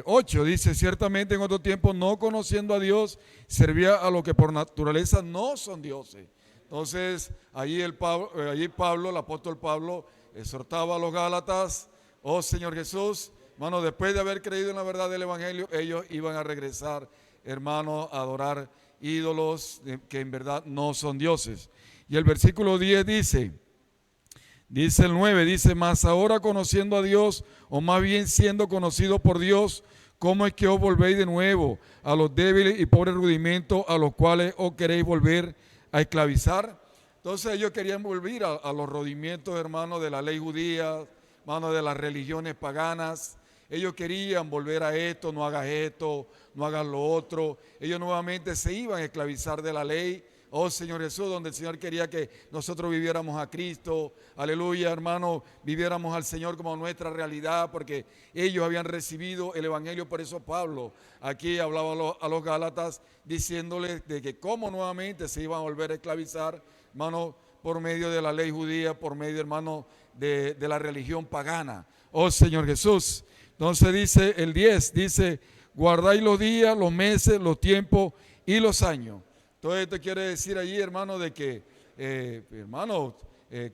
8, dice, ciertamente en otro tiempo, no conociendo a Dios, servía a los que por naturaleza no son dioses. Entonces, allí Pablo, el apóstol Pablo, exhortaba a los Gálatas, oh Señor Jesús, hermano, después de haber creído en la verdad del Evangelio, ellos iban a regresar, hermano, a adorar ídolos que en verdad no son dioses. Y el versículo 10 dice el 9, dice, mas ahora conociendo a Dios, o más bien siendo conocido por Dios, ¿cómo es que os volvéis de nuevo a los débiles y pobres rudimentos a los cuales os queréis volver a esclavizar? Entonces ellos querían volver a los rudimentos, hermanos, de la ley judía, hermanos, de las religiones paganas. Ellos querían volver a esto, no hagas esto, no hagas lo otro. Ellos nuevamente se iban a esclavizar de la ley. Oh Señor Jesús, donde el Señor quería que nosotros viviéramos a Cristo. Aleluya, hermano, viviéramos al Señor como nuestra realidad, porque ellos habían recibido el Evangelio. Por eso Pablo aquí hablaba a los Gálatas, diciéndoles de que cómo nuevamente se iban a volver a esclavizar, hermano, por medio de la ley judía, por medio, hermano, de la religión pagana. Oh Señor Jesús. Entonces dice el 10, dice, guardáis los días, los meses, los tiempos y los años. Todo esto quiere decir allí, hermano, de que,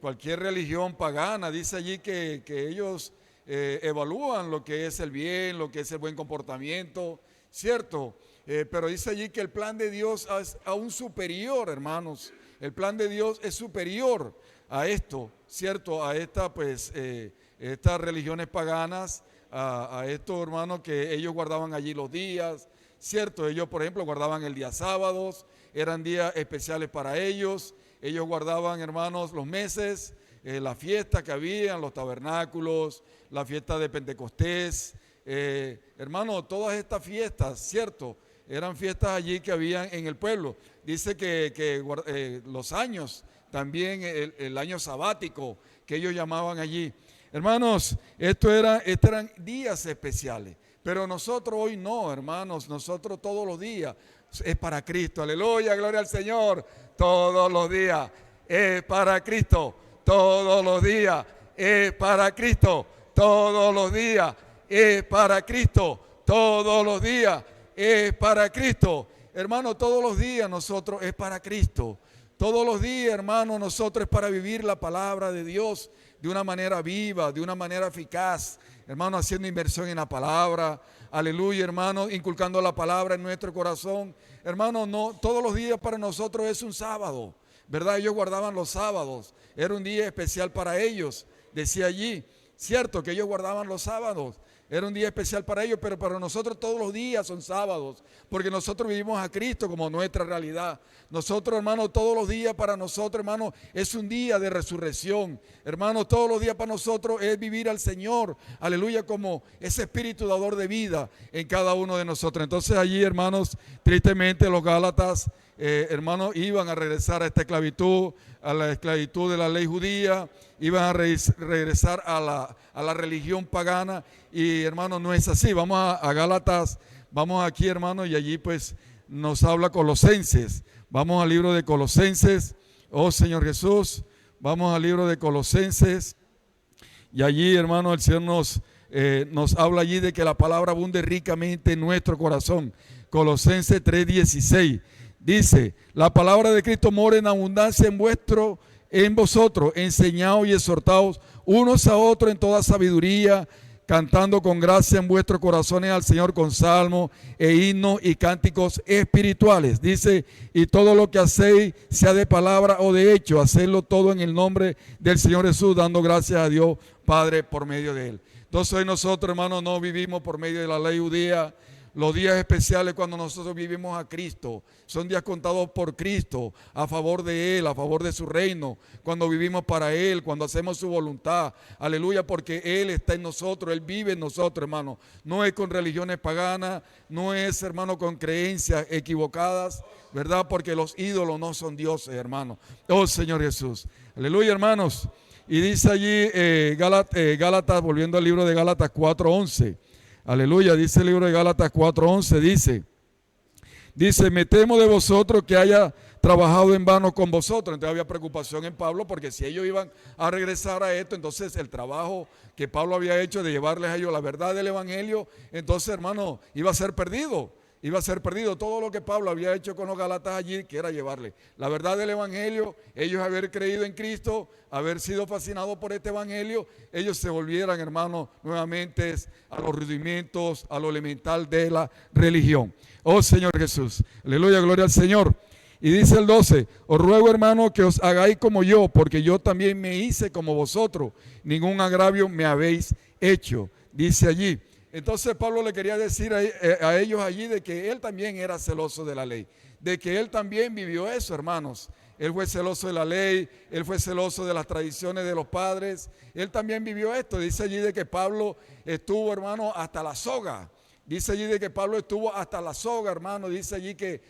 cualquier religión pagana, dice allí que ellos evalúan lo que es el bien, lo que es el buen comportamiento, ¿cierto? Pero dice allí que el plan de Dios es aún superior, hermanos. El plan de Dios es superior a esto, ¿cierto? A estas religiones paganas, a estos hermanos que ellos guardaban allí los días, ¿cierto? Ellos, por ejemplo, guardaban el día sábados, eran días especiales para ellos. Ellos guardaban, hermanos, los meses, la fiesta que había, los tabernáculos, la fiesta de Pentecostés. Hermano, todas estas fiestas, ¿cierto? Eran fiestas allí que habían en el pueblo. Dice que los años, también el año sabático que ellos llamaban allí. Hermanos, estos eran días especiales, pero nosotros hoy no, hermanos, nosotros todos los días es para Cristo, aleluya, gloria al Señor, todos los días es para Cristo, todos los días es para Cristo, todos los días es para Cristo, todos los días es para Cristo, hermano, todos los días nosotros es para Cristo, todos los días, hermano, nosotros es para vivir la palabra de Dios de una manera viva, de una manera eficaz, hermano, haciendo inversión en la palabra, aleluya, hermano, inculcando la palabra en nuestro corazón, hermano, no, todos los días para nosotros es un sábado, ¿verdad? Ellos guardaban los sábados, era un día especial para ellos, decía allí, cierto que ellos guardaban los sábados, era un día especial para ellos, pero para nosotros todos los días son sábados, porque nosotros vivimos a Cristo como nuestra realidad. Nosotros, hermano, todos los días para nosotros, hermano, es un día de resurrección. Hermano, todos los días para nosotros es vivir al Señor, aleluya, como ese espíritu dador de vida en cada uno de nosotros. Entonces allí, hermanos, tristemente los Gálatas, hermanos, iban a regresar a esta esclavitud, a la esclavitud de la ley judía, iban a regresar a la religión pagana y, hermano, no es así. Vamos a Gálatas, vamos aquí, hermano, y allí pues nos habla Colosenses. Vamos al libro de Colosenses, oh Señor Jesús, vamos al libro de Colosenses y allí, hermano, el Señor nos habla allí de que la palabra abunde ricamente en nuestro corazón. Colosenses 3:16. Dice, la palabra de Cristo mora en abundancia en vosotros, enseñados y exhortados unos a otros en toda sabiduría, cantando con gracia en vuestros corazones al Señor con salmos e himnos y cánticos espirituales. Dice, y todo lo que hacéis, sea de palabra o de hecho, hacedlo todo en el nombre del Señor Jesús, dando gracias a Dios Padre por medio de Él. Entonces hoy nosotros, hermanos, no vivimos por medio de la ley judía. Los días especiales cuando nosotros vivimos a Cristo son días contados por Cristo, a favor de Él, a favor de su reino, cuando vivimos para Él, cuando hacemos su voluntad, aleluya, porque Él está en nosotros, Él vive en nosotros, hermano. No es con religiones paganas, no es, hermano, con creencias equivocadas, ¿verdad? Porque los ídolos no son dioses, hermano. Oh Señor Jesús, aleluya, hermanos. Y dice allí Gálatas, volviendo al libro de Gálatas 4:11. Aleluya, dice el libro de Gálatas 4:11, dice, me temo de vosotros que haya trabajado en vano con vosotros. Entonces había preocupación en Pablo, porque si ellos iban a regresar a esto, entonces el trabajo que Pablo había hecho de llevarles a ellos la verdad del evangelio, entonces, hermano, iba a ser perdido. Iba a ser perdido todo lo que Pablo había hecho con los Gálatas allí, que era llevarle la verdad del evangelio, ellos haber creído en Cristo, haber sido fascinados por este evangelio, ellos se volvieran, hermanos, nuevamente a los rudimentos, a lo elemental de la religión. Oh Señor Jesús, aleluya, gloria al Señor. Y dice el 12, os ruego, hermano, que os hagáis como yo, porque yo también me hice como vosotros, ningún agravio me habéis hecho, dice allí. Entonces Pablo le quería decir a ellos allí de que él también era celoso de la ley, de que él también vivió eso, hermanos. Él fue celoso de la ley, él fue celoso de las tradiciones de los padres, él también vivió esto. Dice allí de que Pablo estuvo, hermano, hasta la soga. Dice allí de que Pablo estuvo hasta la soga, hermano. Dice allí que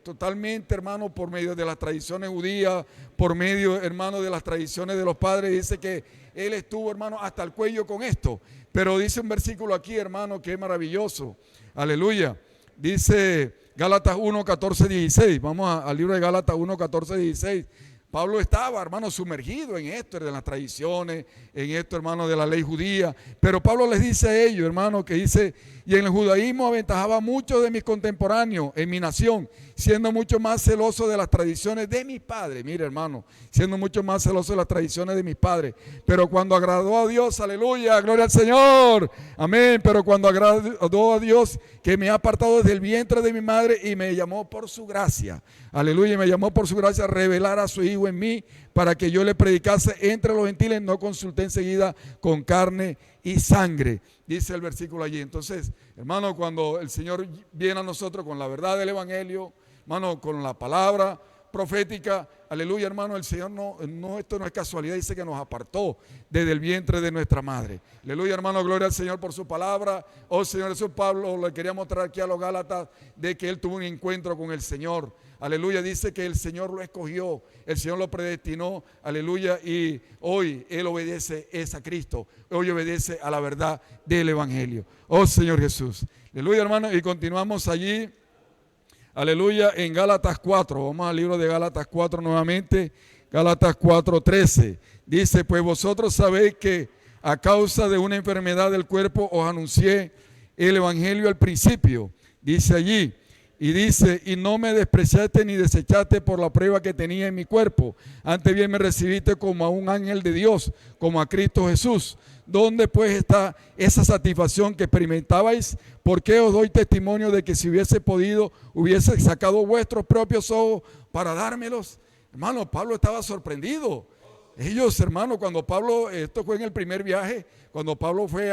totalmente, hermano, por medio de las tradiciones judías, por medio, hermano, de las tradiciones de los padres, dice que él estuvo, hermano, hasta el cuello con esto. Pero dice un versículo aquí, hermano, que es maravilloso. Aleluya. Dice Gálatas 1:14-16. Vamos al libro de Gálatas 1:14-16. Pablo estaba, hermano, sumergido en esto, en las tradiciones, en esto, hermano, de la ley judía. Pero Pablo les dice a ellos, hermano, que dice, y en el judaísmo aventajaba mucho de mis contemporáneos en mi nación, siendo mucho más celoso de las tradiciones de mis padres. Mire, hermano, siendo mucho más celoso de las tradiciones de mis padres. Pero cuando agradó a Dios, aleluya, gloria al Señor, amén. Pero cuando agradó a Dios, que me ha apartado desde el vientre de mi madre y me llamó por su gracia, aleluya, y me llamó por su gracia a revelar a su Hijo en mí, para que yo le predicase entre los gentiles, no consulté enseguida con carne y sangre, dice el versículo allí. Entonces, hermano, cuando el Señor viene a nosotros con la verdad del evangelio, hermano, con la palabra profética, aleluya, hermano, el Señor esto no es casualidad, dice que nos apartó desde el vientre de nuestra madre. Aleluya, hermano, gloria al Señor por su palabra. Oh Señor Jesús, Pablo le quería mostrar aquí a los Gálatas de que él tuvo un encuentro con el Señor. Aleluya, dice que el Señor lo escogió, el Señor lo predestinó, aleluya, y hoy él obedece a Cristo, hoy obedece a la verdad del evangelio. Oh Señor Jesús, aleluya, hermano, y continuamos allí. Aleluya, en Gálatas 4, vamos al libro de Gálatas 4 nuevamente, Gálatas 4:13, dice, pues vosotros sabéis que a causa de una enfermedad del cuerpo os anuncié el evangelio al principio, dice allí, y dice, y no me despreciaste ni desechaste por la prueba que tenía en mi cuerpo, antes bien me recibiste como a un ángel de Dios, como a Cristo Jesús. ¿Dónde pues está esa satisfacción que experimentabais? ¿Por qué os doy testimonio de que si hubiese podido, hubiese sacado vuestros propios ojos para dármelos? Hermano, Pablo estaba sorprendido. Ellos, hermano, cuando Pablo, esto fue en el primer viaje, cuando Pablo fue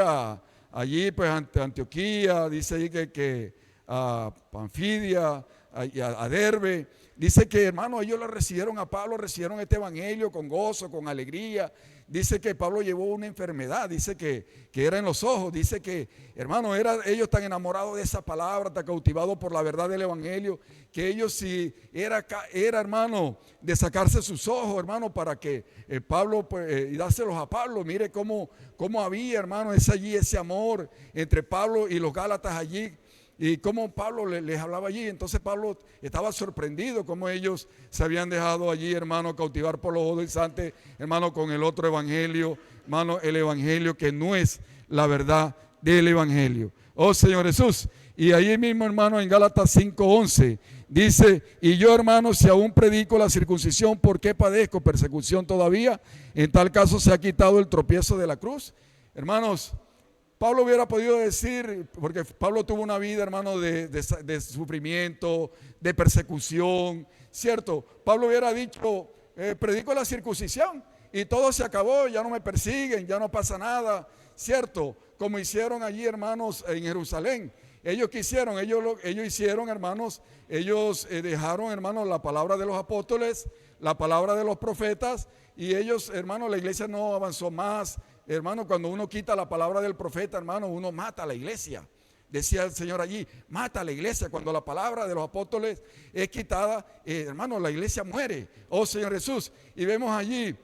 allí, pues, ante Antioquía, dice ahí que a Panfilia, a Derbe, dice que, hermano, ellos lo recibieron a Pablo, recibieron este evangelio con gozo, con alegría. Dice que Pablo llevó una enfermedad, dice que era en los ojos, dice que, hermano, ellos tan enamorados de esa palabra, tan cautivados por la verdad del evangelio, que ellos si era hermano, de sacarse sus ojos, hermano, para que Pablo, pues, y dárselos a Pablo. Mire cómo había, hermano, ese amor entre Pablo y los Gálatas allí. Y cómo Pablo les hablaba allí. Entonces Pablo estaba sorprendido cómo ellos se habían dejado allí, hermano, cautivar por los judaizantes, hermano, con el otro evangelio, hermano, el evangelio que no es la verdad del evangelio. Oh Señor Jesús. Y ahí mismo, hermano, en Gálatas 5:11 dice, y yo, hermano, si aún predico la circuncisión, ¿por qué padezco persecución todavía? En tal caso se ha quitado el tropiezo de la cruz. Hermanos, Pablo hubiera podido decir, porque Pablo tuvo una vida, hermano, de sufrimiento, de persecución, ¿cierto? Pablo hubiera dicho, predico la circuncisión y todo se acabó, ya no me persiguen, ya no pasa nada, ¿cierto? Como hicieron allí, hermanos, en Jerusalén. Ellos quisieron, ellos hicieron, hermanos, ellos dejaron, hermanos, la palabra de los apóstoles, la palabra de los profetas, y ellos, hermanos, la iglesia no avanzó más. Hermano, cuando uno quita la palabra del profeta, hermano, uno mata a la iglesia. Decía el Señor allí, mata a la iglesia. Cuando la palabra de los apóstoles es quitada, hermano, la iglesia muere. Oh Señor Jesús. Y vemos allí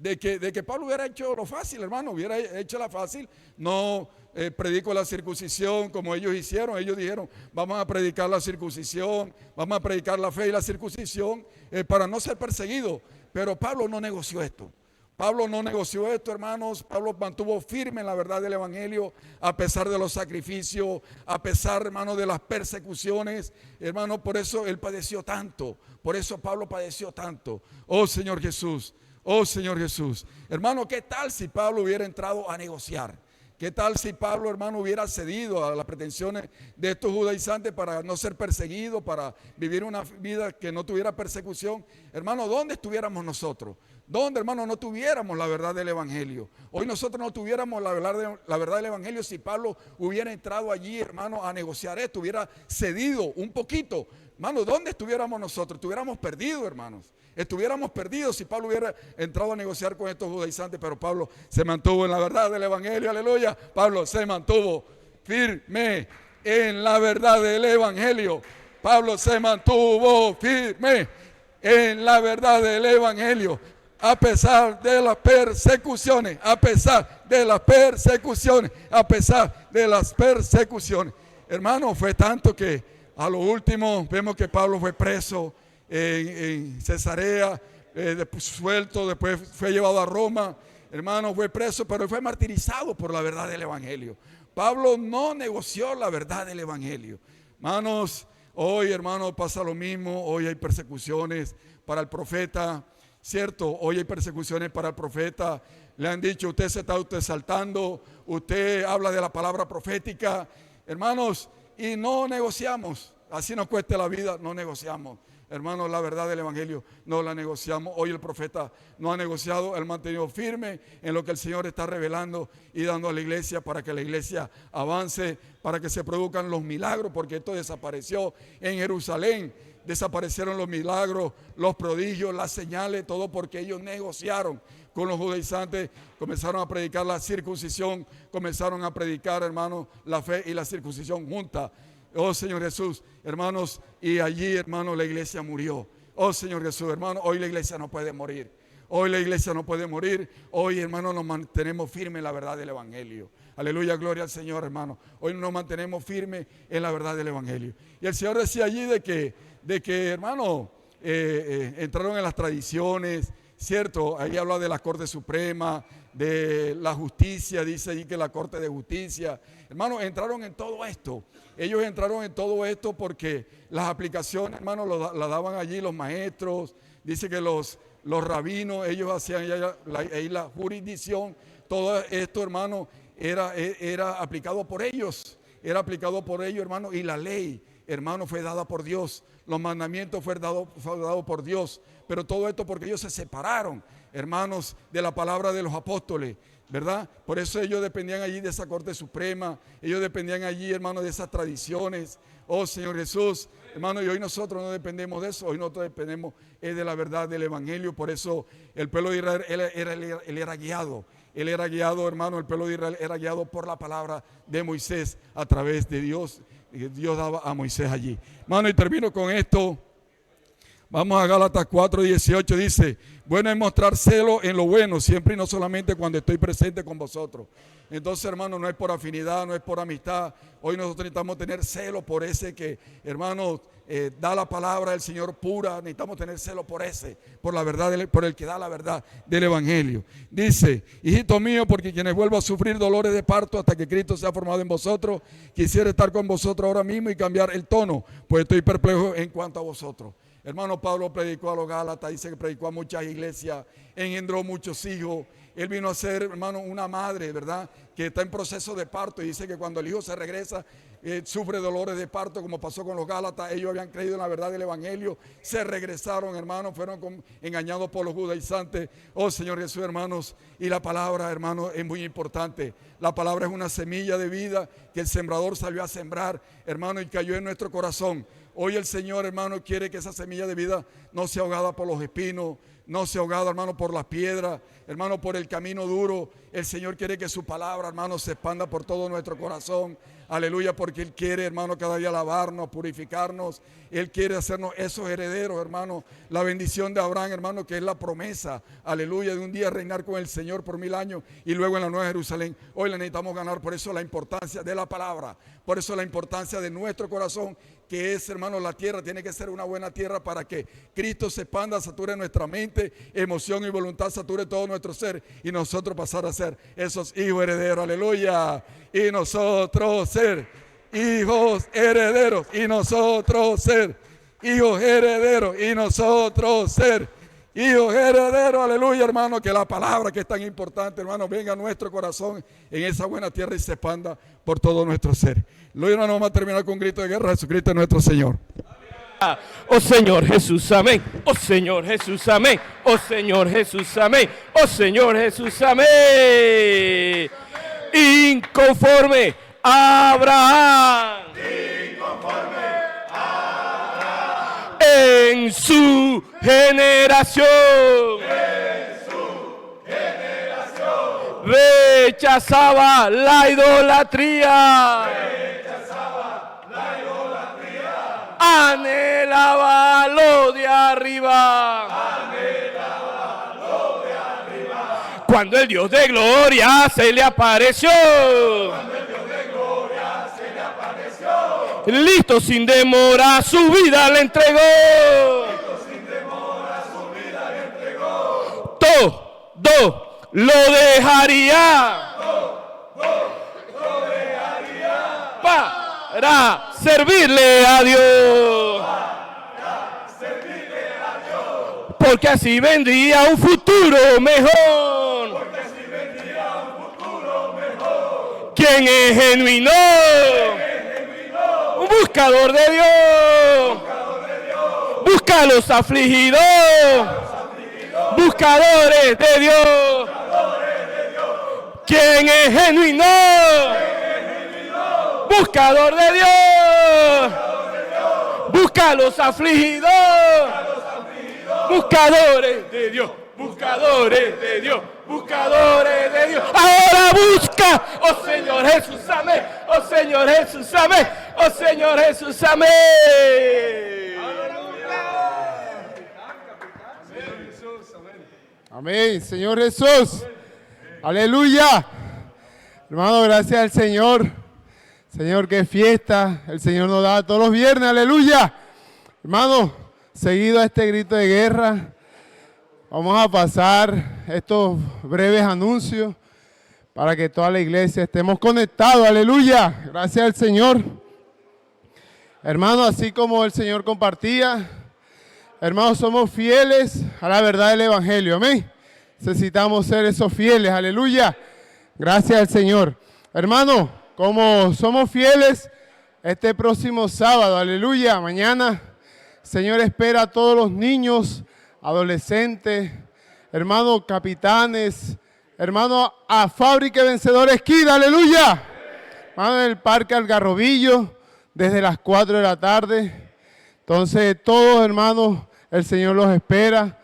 de que Pablo hubiera hecho lo fácil, hermano, hubiera hecho la fácil. No predico la circuncisión como ellos hicieron. Ellos dijeron, vamos a predicar la circuncisión, vamos a predicar la fe y la circuncisión para no ser perseguidos. Pero Pablo no negoció esto. Pablo no negoció esto, hermanos. Pablo mantuvo firme en la verdad del evangelio a pesar de los sacrificios, a pesar, hermano, de las persecuciones. Hermano, por eso él padeció tanto. Por eso Pablo padeció tanto. Oh Señor Jesús, oh Señor Jesús. Hermano, ¿qué tal si Pablo hubiera entrado a negociar? ¿Qué tal si Pablo, hermano, hubiera cedido a las pretensiones de estos judaizantes para no ser perseguido, para vivir una vida que no tuviera persecución? Hermano, ¿dónde estuviéramos nosotros? ¿Dónde, hermano, no tuviéramos la verdad del evangelio? Hoy nosotros no tuviéramos la verdad del evangelio si Pablo hubiera entrado allí, hermano, a negociar esto, hubiera cedido un poquito. Hermano, ¿dónde estuviéramos nosotros? Estuviéramos perdidos, hermanos. Estuviéramos perdidos si Pablo hubiera entrado a negociar con estos judaizantes, pero Pablo se mantuvo en la verdad del evangelio, aleluya. Pablo se mantuvo firme en la verdad del evangelio. Pablo se mantuvo firme en la verdad del evangelio. A pesar de las persecuciones, a pesar de las persecuciones, a pesar de las persecuciones. Hermano, fue tanto que a lo último vemos que Pablo fue preso en Cesarea, después suelto, después fue llevado a Roma. Hermano, fue preso, pero fue martirizado por la verdad del evangelio. Pablo no negoció la verdad del evangelio. Hermanos, hoy, hermano, pasa lo mismo. Hoy hay persecuciones para el profeta. Cierto, hoy hay persecuciones para el profeta. Le han dicho, usted se está exaltando, usted habla de la palabra profética. Hermanos, y no negociamos. Así nos cueste la vida, no negociamos. Hermanos, la verdad del evangelio no la negociamos. Hoy el profeta no ha negociado, él ha mantenido firme en lo que el Señor está revelando y dando a la iglesia para que la iglesia avance, para que se produzcan los milagros, porque esto desapareció en Jerusalén. Desaparecieron los milagros, los prodigios, las señales, todo porque ellos negociaron con los judaizantes, comenzaron a predicar la circuncisión, comenzaron a predicar, hermanos, la fe y la circuncisión juntas. Oh Señor Jesús, hermanos, y allí, hermanos, la iglesia murió. Oh Señor Jesús, hermanos, hoy la iglesia no puede morir. Hoy la iglesia no puede morir. Hoy, hermanos, nos mantenemos firmes en la verdad del evangelio. Aleluya, gloria al Señor, hermano. Hoy nos mantenemos firmes en la verdad del evangelio. Y el Señor decía allí de que hermano, entraron en las tradiciones, ¿cierto? Ahí habla de la Corte Suprema, de la justicia, dice allí que la Corte de Justicia. Hermano, entraron en todo esto. Ellos entraron en todo esto porque las aplicaciones, hermano, las daban allí los maestros. Dice que los rabinos, ellos hacían ahí la jurisdicción. Todo esto, hermano, era aplicado por ellos. Era aplicado por ellos, hermano, y la ley, hermano, fue dada por Dios. Los mandamientos fueron dados por Dios. Pero todo esto porque ellos se separaron, hermanos, de la palabra de los apóstoles, ¿verdad? Por eso ellos dependían allí de esa Corte Suprema. Ellos dependían allí, hermano, de esas tradiciones. Oh Señor Jesús, hermano, y hoy nosotros no dependemos de eso. Hoy nosotros dependemos de la verdad del evangelio. Por eso el pueblo de Israel, él era guiado. Él era guiado, hermano, el pueblo de Israel era guiado por la palabra de Moisés a través de Dios. Dios daba a Moisés allí. Hermano, y termino con esto. Vamos a Gálatas 4:18, dice, bueno es mostrar celo en lo bueno, siempre y no solamente cuando estoy presente con vosotros. Entonces, hermano, no es por afinidad, no es por amistad. Hoy nosotros necesitamos tener celo por ese que, hermano, da la palabra del Señor pura. Necesitamos tener celo por ese, por la verdad, por el que da la verdad del evangelio. Dice, hijito mío, porque quienes vuelvan a sufrir dolores de parto hasta que Cristo sea formado en vosotros, quisiera estar con vosotros ahora mismo y cambiar el tono, pues estoy perplejo en cuanto a vosotros. Hermano, Pablo predicó a los Gálatas, dice que predicó a muchas iglesias, engendró muchos hijos. Él vino a ser, hermano, una madre, ¿verdad?, que está en proceso de parto y dice que cuando el hijo se regresa, sufre dolores de parto, como pasó con los Gálatas. Ellos habían creído en la verdad del evangelio, se regresaron, hermanos, fueron engañados por los judaizantes. Oh Señor Jesús, hermanos, y la palabra, hermano, es muy importante. La palabra es una semilla de vida que el sembrador salió a sembrar, hermano, y cayó en nuestro corazón. Hoy el Señor, hermano, quiere que esa semilla de vida no sea ahogada por los espinos, no sea ahogada, hermano, por las piedras, hermano, por el camino duro. El Señor quiere que su palabra, hermano, se expanda por todo nuestro corazón. Aleluya, porque Él quiere, hermano, cada día lavarnos, purificarnos. Él quiere hacernos esos herederos, hermano. La bendición de Abraham, hermano, que es la promesa, aleluya, de un día reinar con el Señor por 1000 años y luego en la Nueva Jerusalén. Hoy la necesitamos ganar, por eso la importancia de la palabra, por eso la importancia de nuestro corazón, que es, hermano, la tierra tiene que ser una buena tierra para que Cristo se expanda, sature nuestra mente, emoción y voluntad, sature todo nuestro ser y nosotros pasar a ser esos hijos herederos, aleluya, y nosotros ser hijos herederos, y nosotros ser hijos herederos, y nosotros ser hijos herederos, aleluya, hermano, que la palabra que es tan importante, hermano, venga a nuestro corazón en esa buena tierra y se expanda por todo nuestro ser. Luego, hermano, vamos a terminar con un grito de guerra. Jesucristo es nuestro Señor. Oh Señor Jesús, amén. Oh Señor Jesús, amén. Oh Señor Jesús, amén. Oh Señor Jesús, amén. Inconforme a Abraham. En su generación. Rechazaba la idolatría. Anhelaba lo de arriba. Cuando el Dios de gloria se le apareció. Listo sin demora su vida le entregó. Todo lo dejaría. Para servirle a Dios. Porque así vendría un futuro mejor. ¿Quién es genuino? Un buscador de Dios. Busca a los afligidos. Buscadores de Dios. ¿Quién es genuino? Buscador de Dios. Busca a los afligidos. Buscadores de Dios. Buscadores de Dios. Buscadores de Dios. Ahora busca. Oh Señor Jesús, amén. Oh Señor Jesús, amén. Oh Señor Jesús, amén. Amén, Señor Jesús. Aleluya. Hermano, gracias al Señor. Señor, qué fiesta el Señor nos da todos los viernes. Aleluya. Hermano, seguido a este grito de guerra, vamos a pasar estos breves anuncios para que toda la iglesia estemos conectados. Aleluya. Gracias al Señor. Hermano, así como el Señor compartía, hermanos, somos fieles a la verdad del Evangelio. Amén. Necesitamos ser esos fieles. Aleluya. Gracias al Señor. Hermano, como somos fieles, este próximo sábado, aleluya, mañana, el Señor espera a todos los niños, adolescentes, hermanos, capitanes, hermanos, a Fábrica Vencedores Kid, aleluya. Hermano, en el Parque Algarrobillo, desde las 4 de la tarde. Entonces, todos, hermanos, el Señor los espera.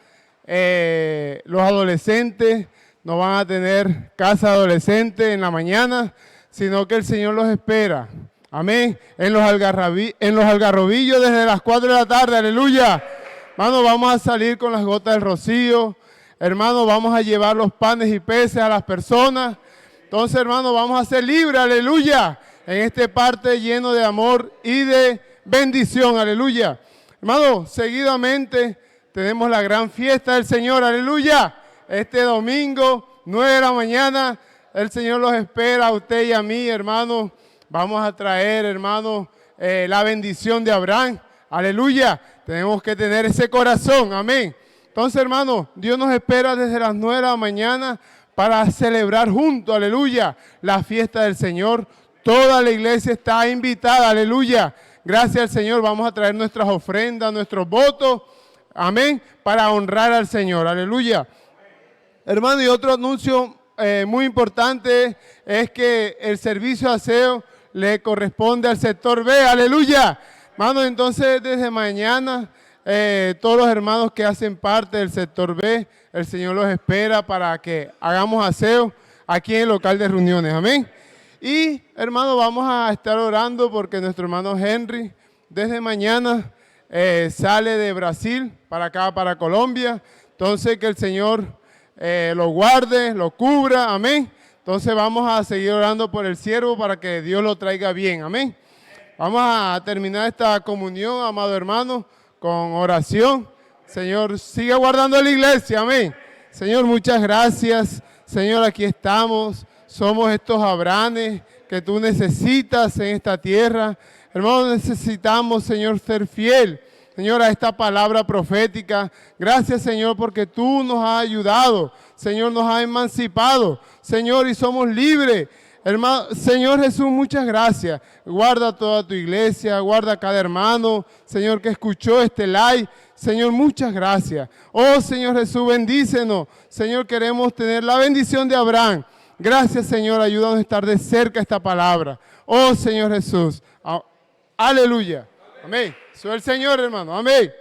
Los adolescentes no van a tener casa de adolescentes en la mañana, sino que el Señor los espera. Amén. En los algarrobillos desde las 4 de la tarde. Aleluya. Hermano, vamos a salir con las gotas del rocío. Hermano, vamos a llevar los panes y peces a las personas. Entonces, hermano, vamos a ser libres. Aleluya. En este parte lleno de amor y de bendición. Aleluya. Hermano, seguidamente tenemos la gran fiesta del Señor. Aleluya. Este domingo, 9 de la mañana, el Señor los espera a usted y a mí, hermano. Vamos a traer, hermano, la bendición de Abraham. Aleluya. Tenemos que tener ese corazón, amén. Entonces, hermano, Dios nos espera desde las 9 de la mañana para celebrar juntos, aleluya, la fiesta del Señor. Toda la iglesia está invitada, aleluya. Gracias al Señor, vamos a traer nuestras ofrendas, nuestros votos, amén, para honrar al Señor, aleluya. Hermano, y otro anuncio muy importante es que el servicio de aseo le corresponde al sector B, aleluya. Hermano, entonces desde mañana todos los hermanos que hacen parte del sector B, el Señor los espera para que hagamos aseo aquí en el local de reuniones, amén. Y hermano, vamos a estar orando porque nuestro hermano Henry desde mañana sale de Brasil para acá, para Colombia. Entonces que el Señor lo guarde, lo cubra, amén. Entonces vamos a seguir orando por el siervo para que Dios lo traiga bien, amén. Vamos a terminar esta comunión, amado hermano, con oración. Señor, siga guardando la iglesia, amén. Señor, muchas gracias. Señor, aquí estamos. Somos estos Abranes que tú necesitas en esta tierra. Hermanos, necesitamos, Señor, ser fiel, Señor, a esta palabra profética. Gracias, Señor, porque tú nos has ayudado. Señor, nos has emancipado. Señor, y somos libres. Hermano, Señor Jesús, muchas gracias. Guarda toda tu iglesia, guarda a cada hermano, Señor, que escuchó este live. Señor, muchas gracias. Oh, Señor Jesús, bendícenos. Señor, queremos tener la bendición de Abraham. Gracias, Señor, ayúdanos a estar de cerca esta palabra. Oh, Señor Jesús. Aleluya. Amén. Soy el Señor, hermano. Amén.